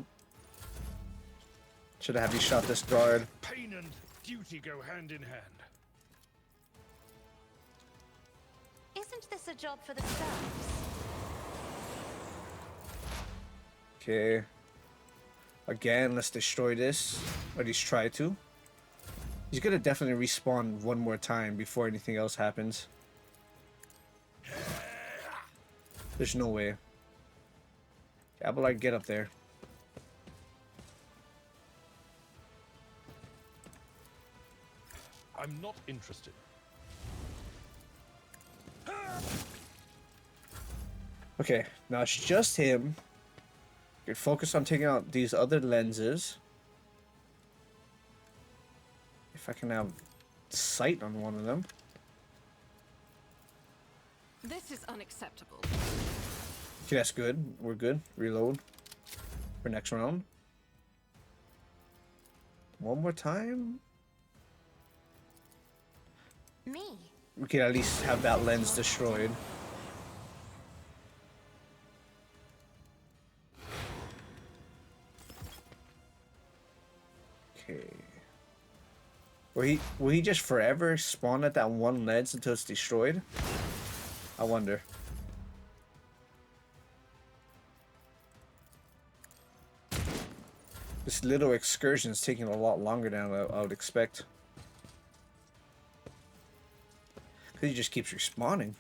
Should have you shot this guard. Pain and duty go hand in hand. Isn't this a job for the serfs? Okay. Again, let's destroy this. Or at least try to. He's gonna definitely respawn one more time before anything else happens. There's no way. Abelard, get up there. I'm not interested. Okay, now it's just him. You can focus on taking out these other lenses. If I can have sight on one of them. This is unacceptable. Okay, that's good. We're good. Reload for next round. One more time. Me? We can at least have that lens destroyed. Okay. Will he just forever spawn at that one lens until it's destroyed? I wonder. This little excursion is taking a lot longer than I would expect. Because he just keeps respawning.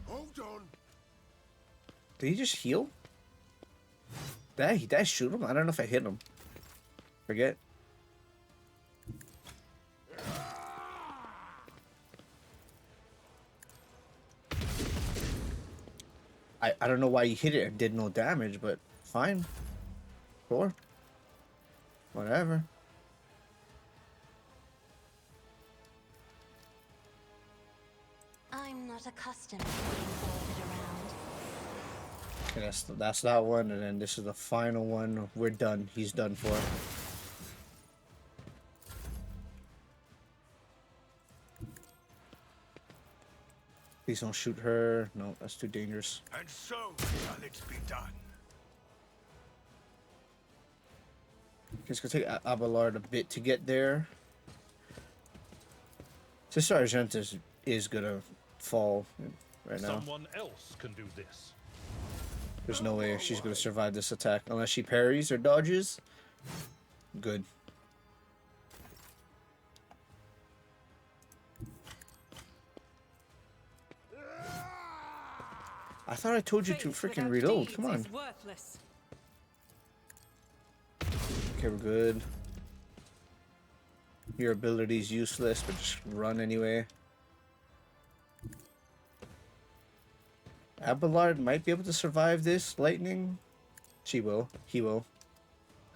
Hold on. Did he just heal? Did I shoot him? I don't know if I hit him. Forget. I don't know why he hit it and did no damage, but fine. Sure. Whatever. I'm not accustomed to being ordered around. Okay, that's that one, and then this is the final one. We're done. He's done for. Please don't shoot her. No, that's too dangerous. And so shall it be done. It's gonna take Abelard a bit to get there. Sister Argentis is gonna fall right now. Someone else can do this. There's no way she's gonna survive this attack unless she parries or dodges. Good. I thought I told you to Faith freaking without reload. deeds Come on. is worthless. Okay, we're good. Your ability's useless, but just run anyway. Abelard might be able to survive this lightning. She will. He will.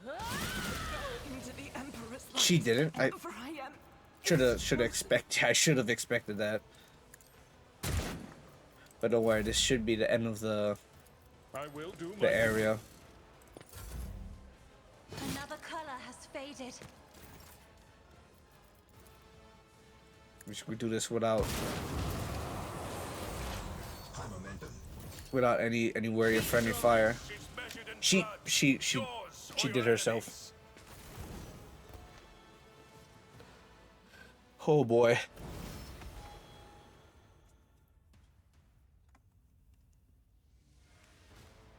Into the Emperor's light. She didn't. I For I am should expect. I should have expected that. But don't worry. This should be the end of the I will do my area. Another color has faded. We do this without any worry of friendly fire. She did herself. Oh boy.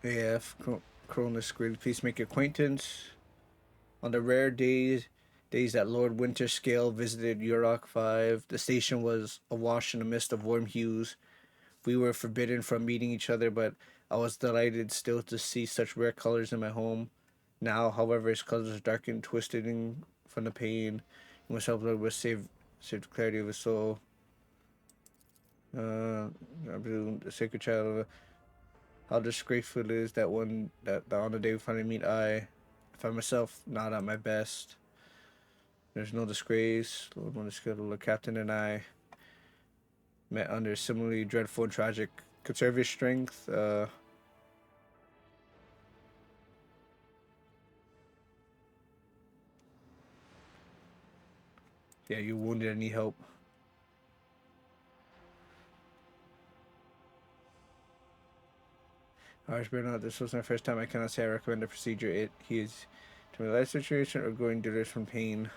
AF Cronus Grid, please make acquaintance. On the rare days that Lord Winterscale visited Yurok 5, the station was awash in a mist of warm hues. We were forbidden from meeting each other, but I was delighted still to see such rare colors in my home. Now, however, its colors are darkened, twisted from the pain. You must help Lord with save the clarity of his soul. The sacred child of how disgraceful it is that on the day we finally meet, I find myself not at my best. There's no disgrace. The captain and I met under similarly dreadful and tragic conservative strength. Yeah, you wounded. Any help? Harsh Bernard, this was my first time. I cannot say I recommend the procedure. He is to my life situation or going delirious from pain.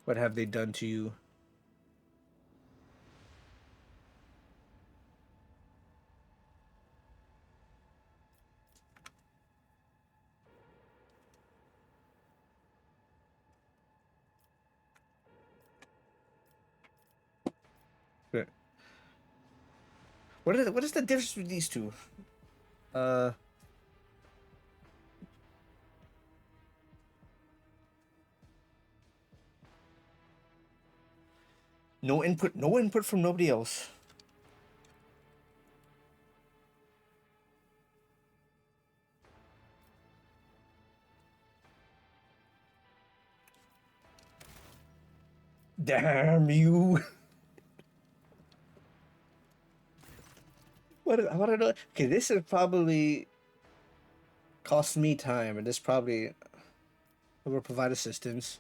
What have they done to you? What is the difference between these two? Uh, no input. No input from nobody else. Damn you! What? I want to know. Okay, this is probably cost me time, and this probably will provide assistance.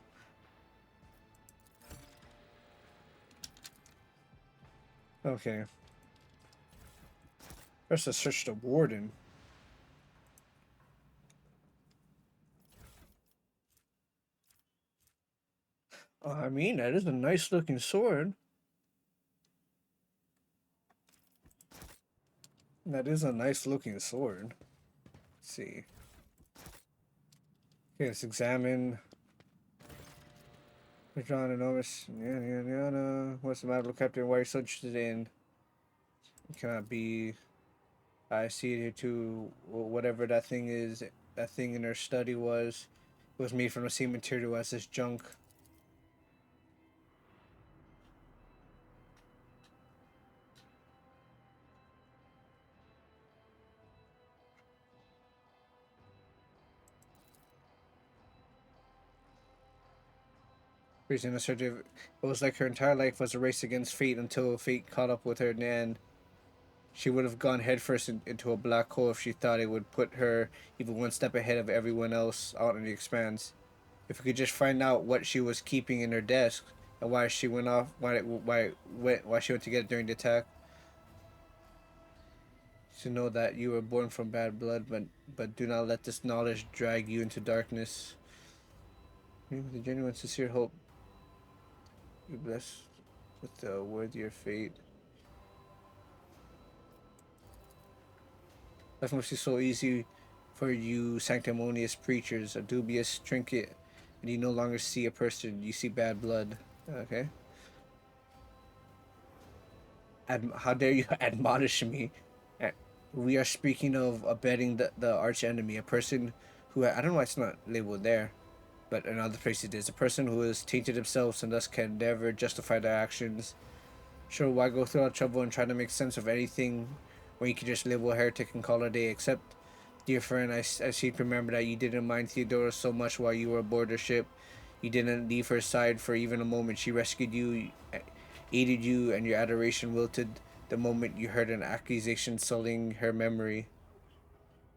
Okay. First, let's search the warden. I mean, that is a nice looking sword. That is a nice looking sword. Let's see. Okay, let's examine. John enormous. What's the matter, Captain? Why are you so interested in? It cannot be. I see it here too. Whatever that thing is, that thing in her study was, it was made from the same material as this junk. Reason assertive. It was like her entire life was a race against fate until fate caught up with her, and she would have gone headfirst into a black hole if she thought it would put her even one step ahead of everyone else out in the expanse. If we could just find out what she was keeping in her desk and why she went off, why she went to get it during the attack. To know that you were born from bad blood, but do not let this knowledge drag you into darkness. With a genuine, sincere hope, be blessed with the worthier fate. Life must be so easy for you sanctimonious preachers, a dubious trinket, and you no longer see a person, you see bad blood. Okay. How dare you admonish me? We are speaking of abetting the arch enemy, a person who, I don't know why it's not labeled there, but in other places it is, a person who has tainted themselves and thus can never justify their actions. Sure, why go through all trouble and try to make sense of anything when you can just label a heretic and call it a day? Except, dear friend, I seem to remember that you didn't mind Theodora so much while you were aboard the ship. You didn't leave her side for even a moment. She rescued you, aided you, and your adoration wilted the moment you heard an accusation sullying her memory.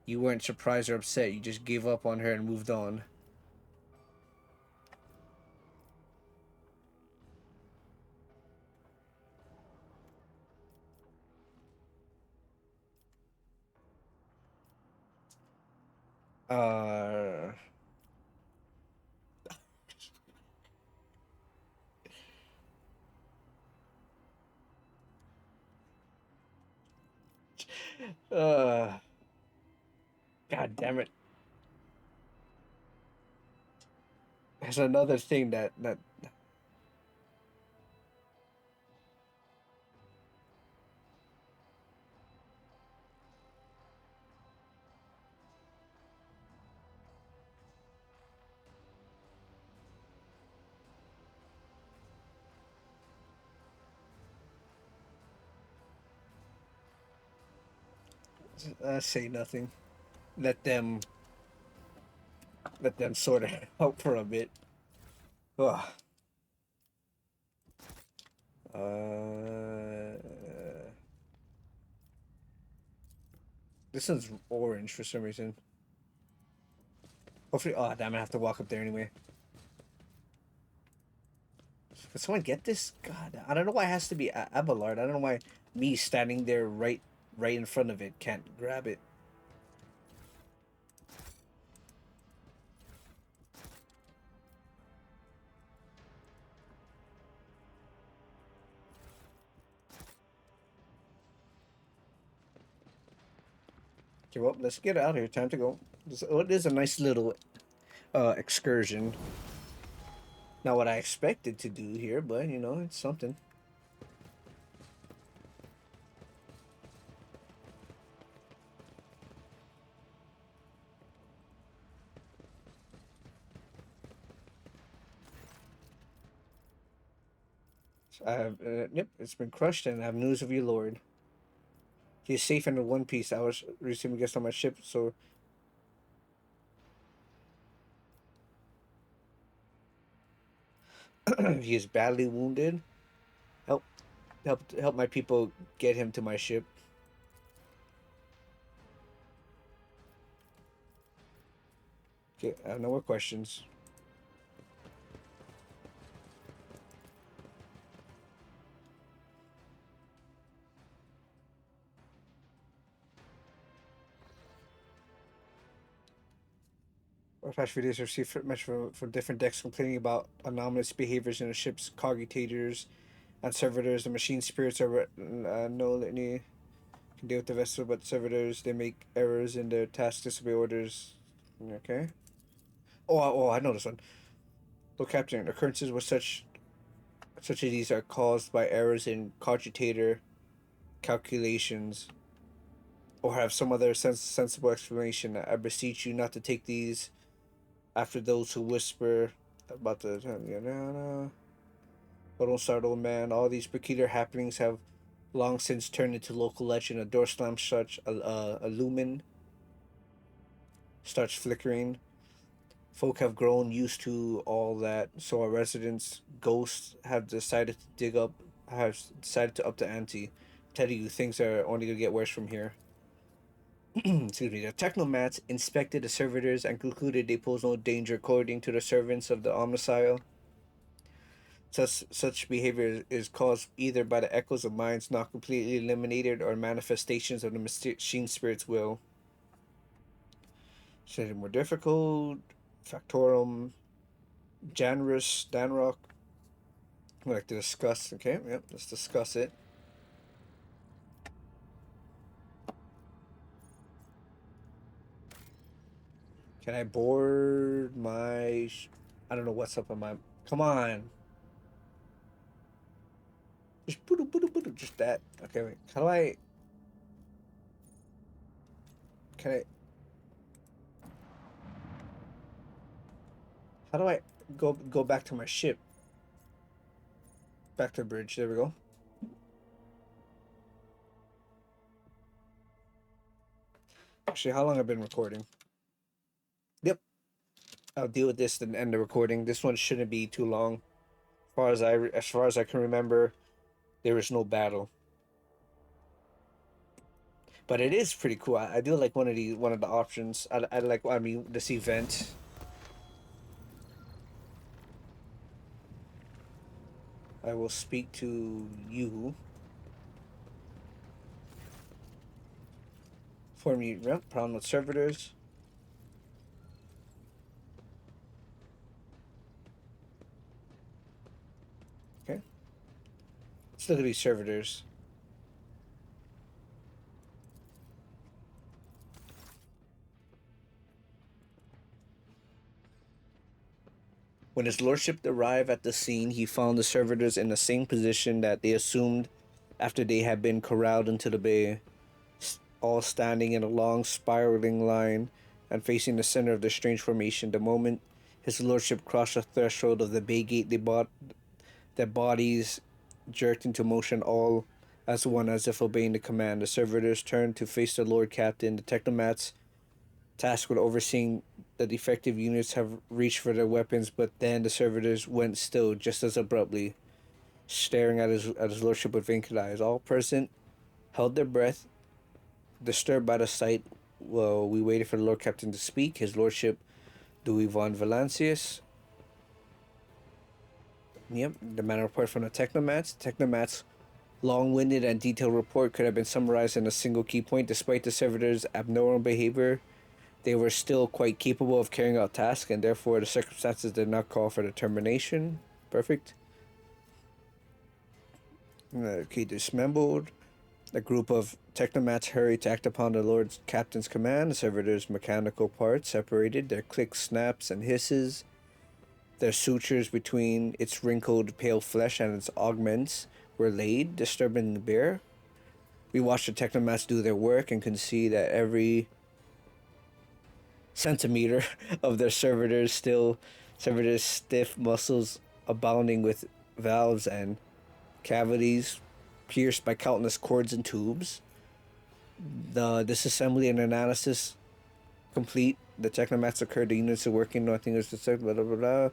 You weren't surprised or upset. You just gave up on her and moved on. Uh, uh, God damn it. There's another thing that Say nothing. Let them sort it out for a bit. Ugh. This one's orange for some reason. Hopefully, oh damn! I have to walk up there anyway. Can someone get this? God, I don't know why it has to be Abelard. I don't know why me standing there right in front of it can't grab it. Okay, well, let's get out of here. Time to go. It is a nice little excursion. Not what I expected to do here, but you know, it's something. Yep, it's been crushed, and I have news of your lord. He is safe and in one piece. I was receiving guests on my ship, so he is badly wounded. Help, help my people get him to my ship. Okay, I have no more questions. Over the past few days, I've received messages from different decks complaining about anomalous behaviors in the ship's cogitators and servitors. The machine spirits are no litany can deal with the vessel, but servitors, they make errors in their tasks, disobey orders. Okay. Oh, I know this one. Though Captain, occurrences with such as these are caused by errors in cogitator calculations or have some other sensible explanation. I beseech you not to take these after those who whisper about the but don't start, old man. All these peculiar happenings have long since turned into local legend. A door slam such a lumen starts flickering. Folk have grown used to all that, so our residents, ghosts, have decided to up the ante. Telling you, things are only gonna get worse from here. Excuse me. The technomats inspected the servitors and concluded they pose no danger according to the servants of the Omnicile. Such behavior is caused either by the echoes of minds not completely eliminated or manifestations of the machine spirit's will. Said it more difficult. Factorum. Janrus. Danrock. I'd like to discuss. Okay, yep, let's discuss it. Can I board my... I don't know what's up on my... Come on. Just that. Okay, wait. How do I... Can I... How do I go back to my ship? Back to the bridge. There we go. Actually, how long have I been recording? Yep. I'll deal with this and end the recording. This one shouldn't be too long. As far as I can remember, there is no battle. But it is pretty cool. I do like one of the options. I like this event. I will speak to you. For me, problem with servitors. Okay. Still gonna be servitors. When his lordship arrived at the scene, he found the servitors in the same position that they assumed after they had been corralled into the bay, all standing in a long spiraling line and facing the center of the strange formation. The moment his lordship crossed the threshold of the bay gate, their bodies jerked into motion, all as one as if obeying the command. The servitors turned to face the Lord Captain. The technomats tasked with overseeing the defective units have reached for their weapons, but then the servitors went still just as abruptly, staring at his lordship with vacant eyes. All present held their breath, disturbed by the sight. Well, we waited for the Lord Captain to speak. His lordship, Louis von Valancius. Yep, the manner report from the technomats. Technomats' long-winded and detailed report could have been summarized in a single key point. Despite the servitors' abnormal behavior, they were still quite capable of carrying out tasks, and therefore the circumstances did not call for the termination. Perfect. Okay, dismembered. A group of technomats hurried to act upon the Lord Captain's command. The servitors' mechanical parts separated, their clicks, snaps, and hisses. Their sutures between its wrinkled, pale flesh and its augments were laid, disturbingly bare. We watched the technomats do their work and could see that every centimeter of their servitors' stiff muscles abounding with valves and cavities pierced by countless cords and tubes. The disassembly and analysis complete. The technomats occurred. The units are working. Nothing is detected. Blah, blah, blah, blah.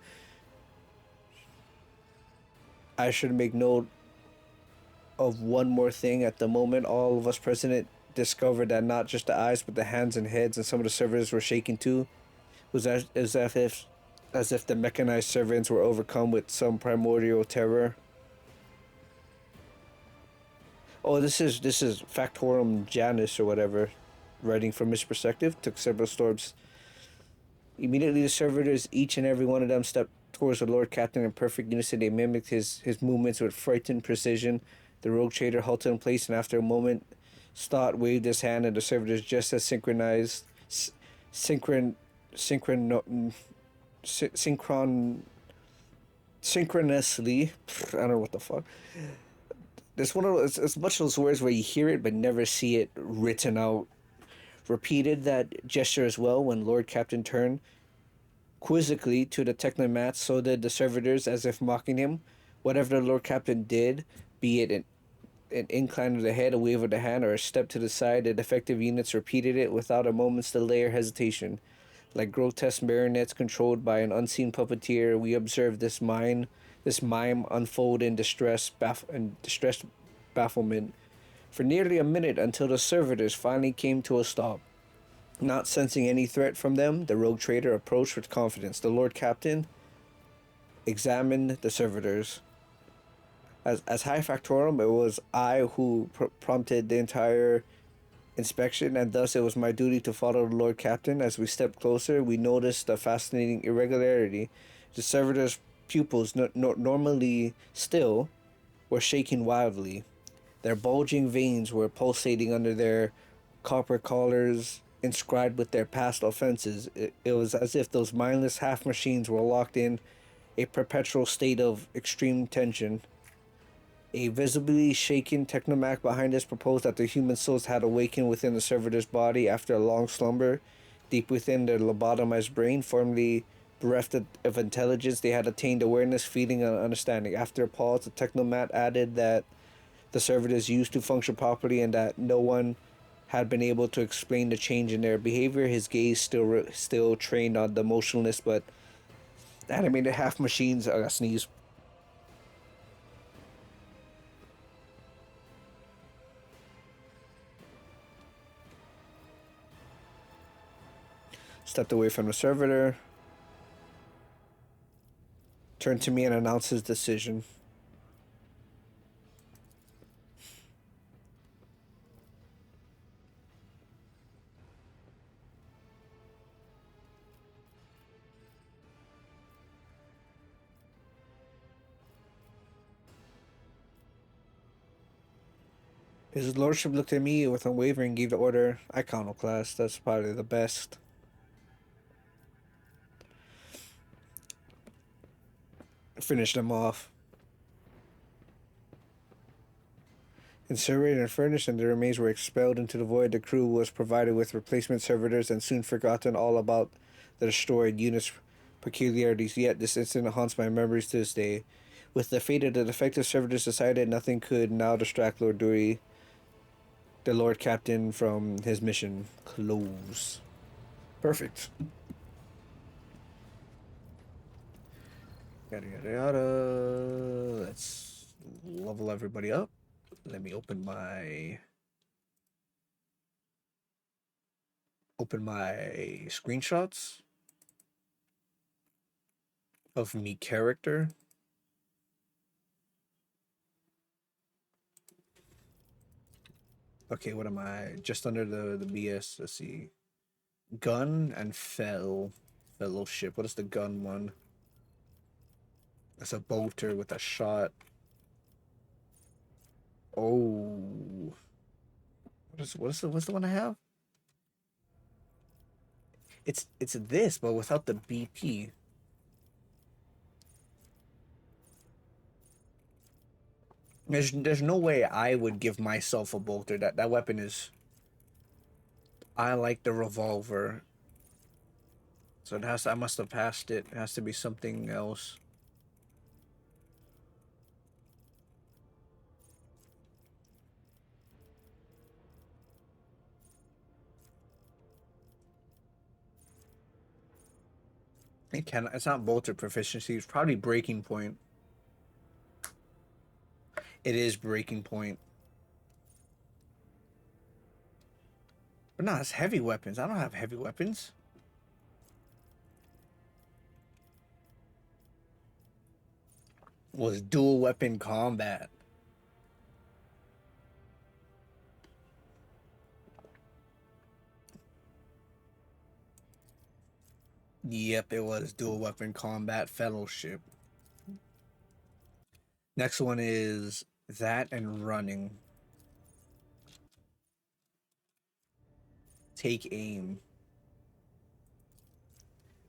I should make note of one more thing. At the moment, all of us present discovered that not just the eyes, but the hands and heads and some of the servants were shaking too. It was as if the mechanized servants were overcome with some primordial terror. Oh, this is Factorum Janus or whatever, writing from his perspective. Took several storms. Immediately, the servitors, each and every one of them, stepped towards the Lord Captain in perfect unison. They mimicked his movements with frightened precision. The Rogue Trader halted in place, and after a moment, Stott waved his hand, and the servitors, just as synchronously, I don't know what the fuck. There's one of those, it's much of those words where you hear it but never see it written out. Repeated that gesture as well when Lord Captain turned quizzically to the technomats. So did the servitors, as if mocking him. Whatever the Lord Captain did, be it an incline of the head, a wave of the hand, or a step to the side, the defective units repeated it without a moment's delay or hesitation. Like grotesque marionettes controlled by an unseen puppeteer, we observed this mime unfold in distressed bafflement for nearly a minute until the servitors finally came to a stop. Not sensing any threat from them, the Rogue Trader approached with confidence. The Lord Captain examined the servitors. As High Factorum, it was I who prompted the entire inspection, and thus it was my duty to follow the Lord Captain. As we stepped closer, we noticed a fascinating irregularity. The servitors' pupils, normally still, were shaking wildly. Their bulging veins were pulsating under their copper collars inscribed with their past offenses. It was as if those mindless half-machines were locked in a perpetual state of extreme tension. A visibly shaken technomat behind us proposed that the human souls had awakened within the servitor's body after a long slumber. Deep within their lobotomized brain, formerly bereft of intelligence, they had attained awareness, feeling, and understanding. After a pause, the technomat added that the servitors used to function properly and that no one had been able to explain the change in their behavior. His gaze still trained on the motionless but animated half machines. I got sneeze. Stepped away from the servitor, turned to me and announced his decision. His lordship looked at me with unwavering, gave the order, Iconoclast, that's probably the best. Finished them off. Incinerated and furnished, and the remains were expelled into the void. The crew was provided with replacement servitors and soon forgotten all about the destroyed unit's peculiarities. Yet this incident haunts my memories to this day. With the fate of the defective servitors decided, nothing could now distract Lord Dury, the Lord Captain, from his mission. Close. Perfect. Yada yada yada. Let's level everybody up. Let me open my screenshots of me character. Okay, what am I? Just under the BS. Let's see. Gun and fellowship. What is the gun one? That's a bolter with a shot. Oh. What's the one I have? It's this, but without the BP. There's no way I would give myself a bolter. That weapon is. I like the revolver. So it has to, I must have passed it. It has to be something else. It's not bolter proficiency. It's probably breaking point. It is breaking point. But no, it's heavy weapons. I don't have heavy weapons. Was dual weapon combat. Yep, it was dual weapon combat fellowship. Next one is that and running. Take aim.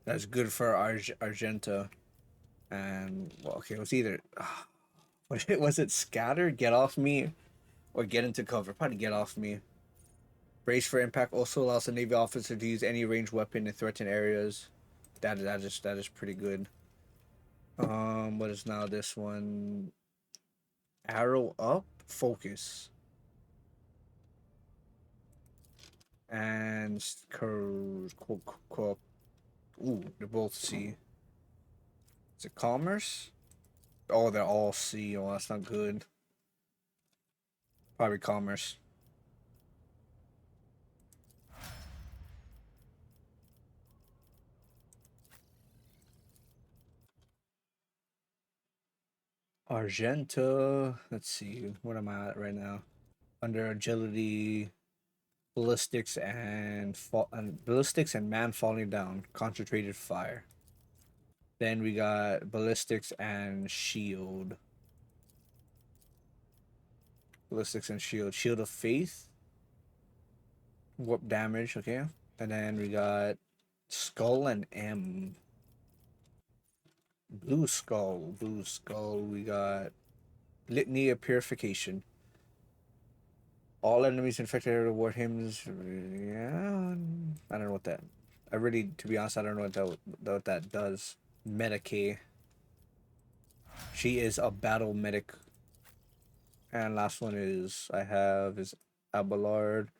That's good for Argenta. And well, okay, it was either was it scatter, get off me, or get into cover. Probably get off me. Brace for impact also allows a Navy officer to use any ranged weapon in threatened areas. That is pretty good. What is now this one? Arrow up, focus, and ooh, they're both C. Is it commerce? Oh, they're all C. Oh, that's not good. Probably commerce. Argenta. Let's see. What am I at right now? Under agility, ballistics and ballistics and man falling down. Concentrated fire. Then we got ballistics and shield. Ballistics and shield. Shield of faith. Warp damage. Okay. And then we got skull and M. Blue skull. Blue skull. We got litany of purification. All enemies infected reward hymns. Yeah, I don't know what that. I really, to be honest, I don't know what that does. Medicae. She is a battle medic. And last one is Abelard.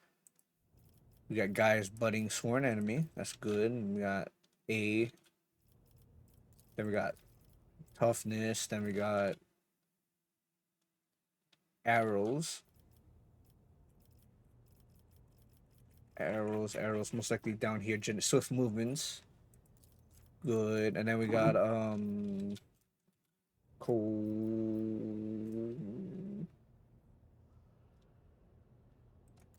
We got Guy's budding sworn enemy. That's good. And we got A. Then we got toughness. Then we got arrows. Arrows. Most likely down here. Swift movements. Good. And then we got cold.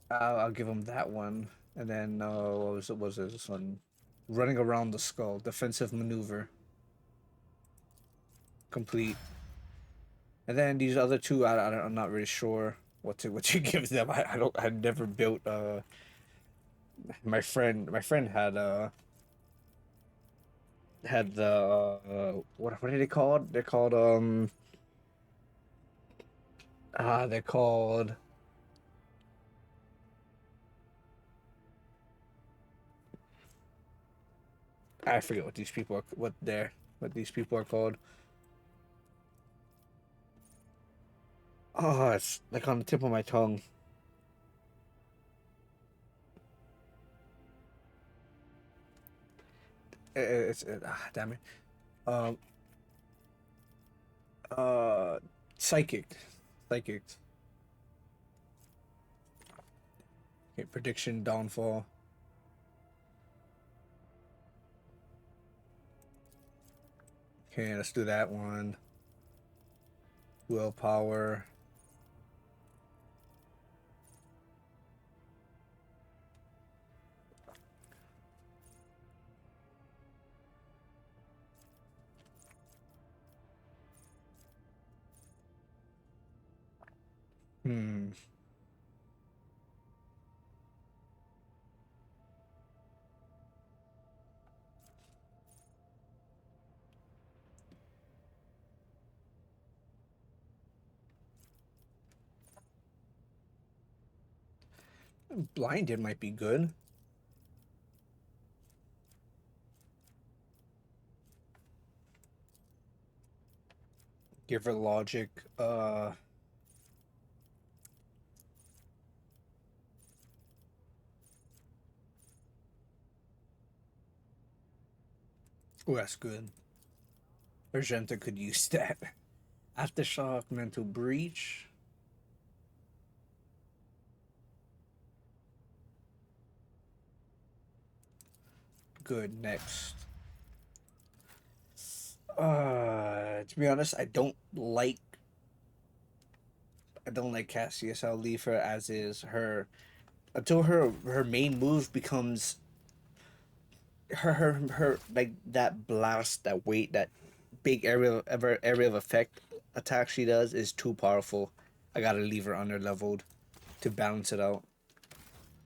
I'll give him that one. And then what was this one? Running around the skull. Defensive maneuver. Complete. And then these other two, I'm not really sure what to give them. I never built. My friend had the what are they called? They're called they're called. I forget what these people are. What these people are called. Oh, it's like on the tip of my tongue. Damn it. Um. Uh. Psychic. Psychic. Okay, prediction downfall. Okay, let's do that one. Willpower. Hmm. Blinded might be good. Give her logic. Oh, that's good. Argenta could use that. Aftershock, mental breach. Good. Next. To be honest, I don't like Cassius. I'll leave her as is. Her until her main move becomes her like that blast, that weight, that big area of effect attack she does is too powerful. I gotta leave her under leveled to balance it out.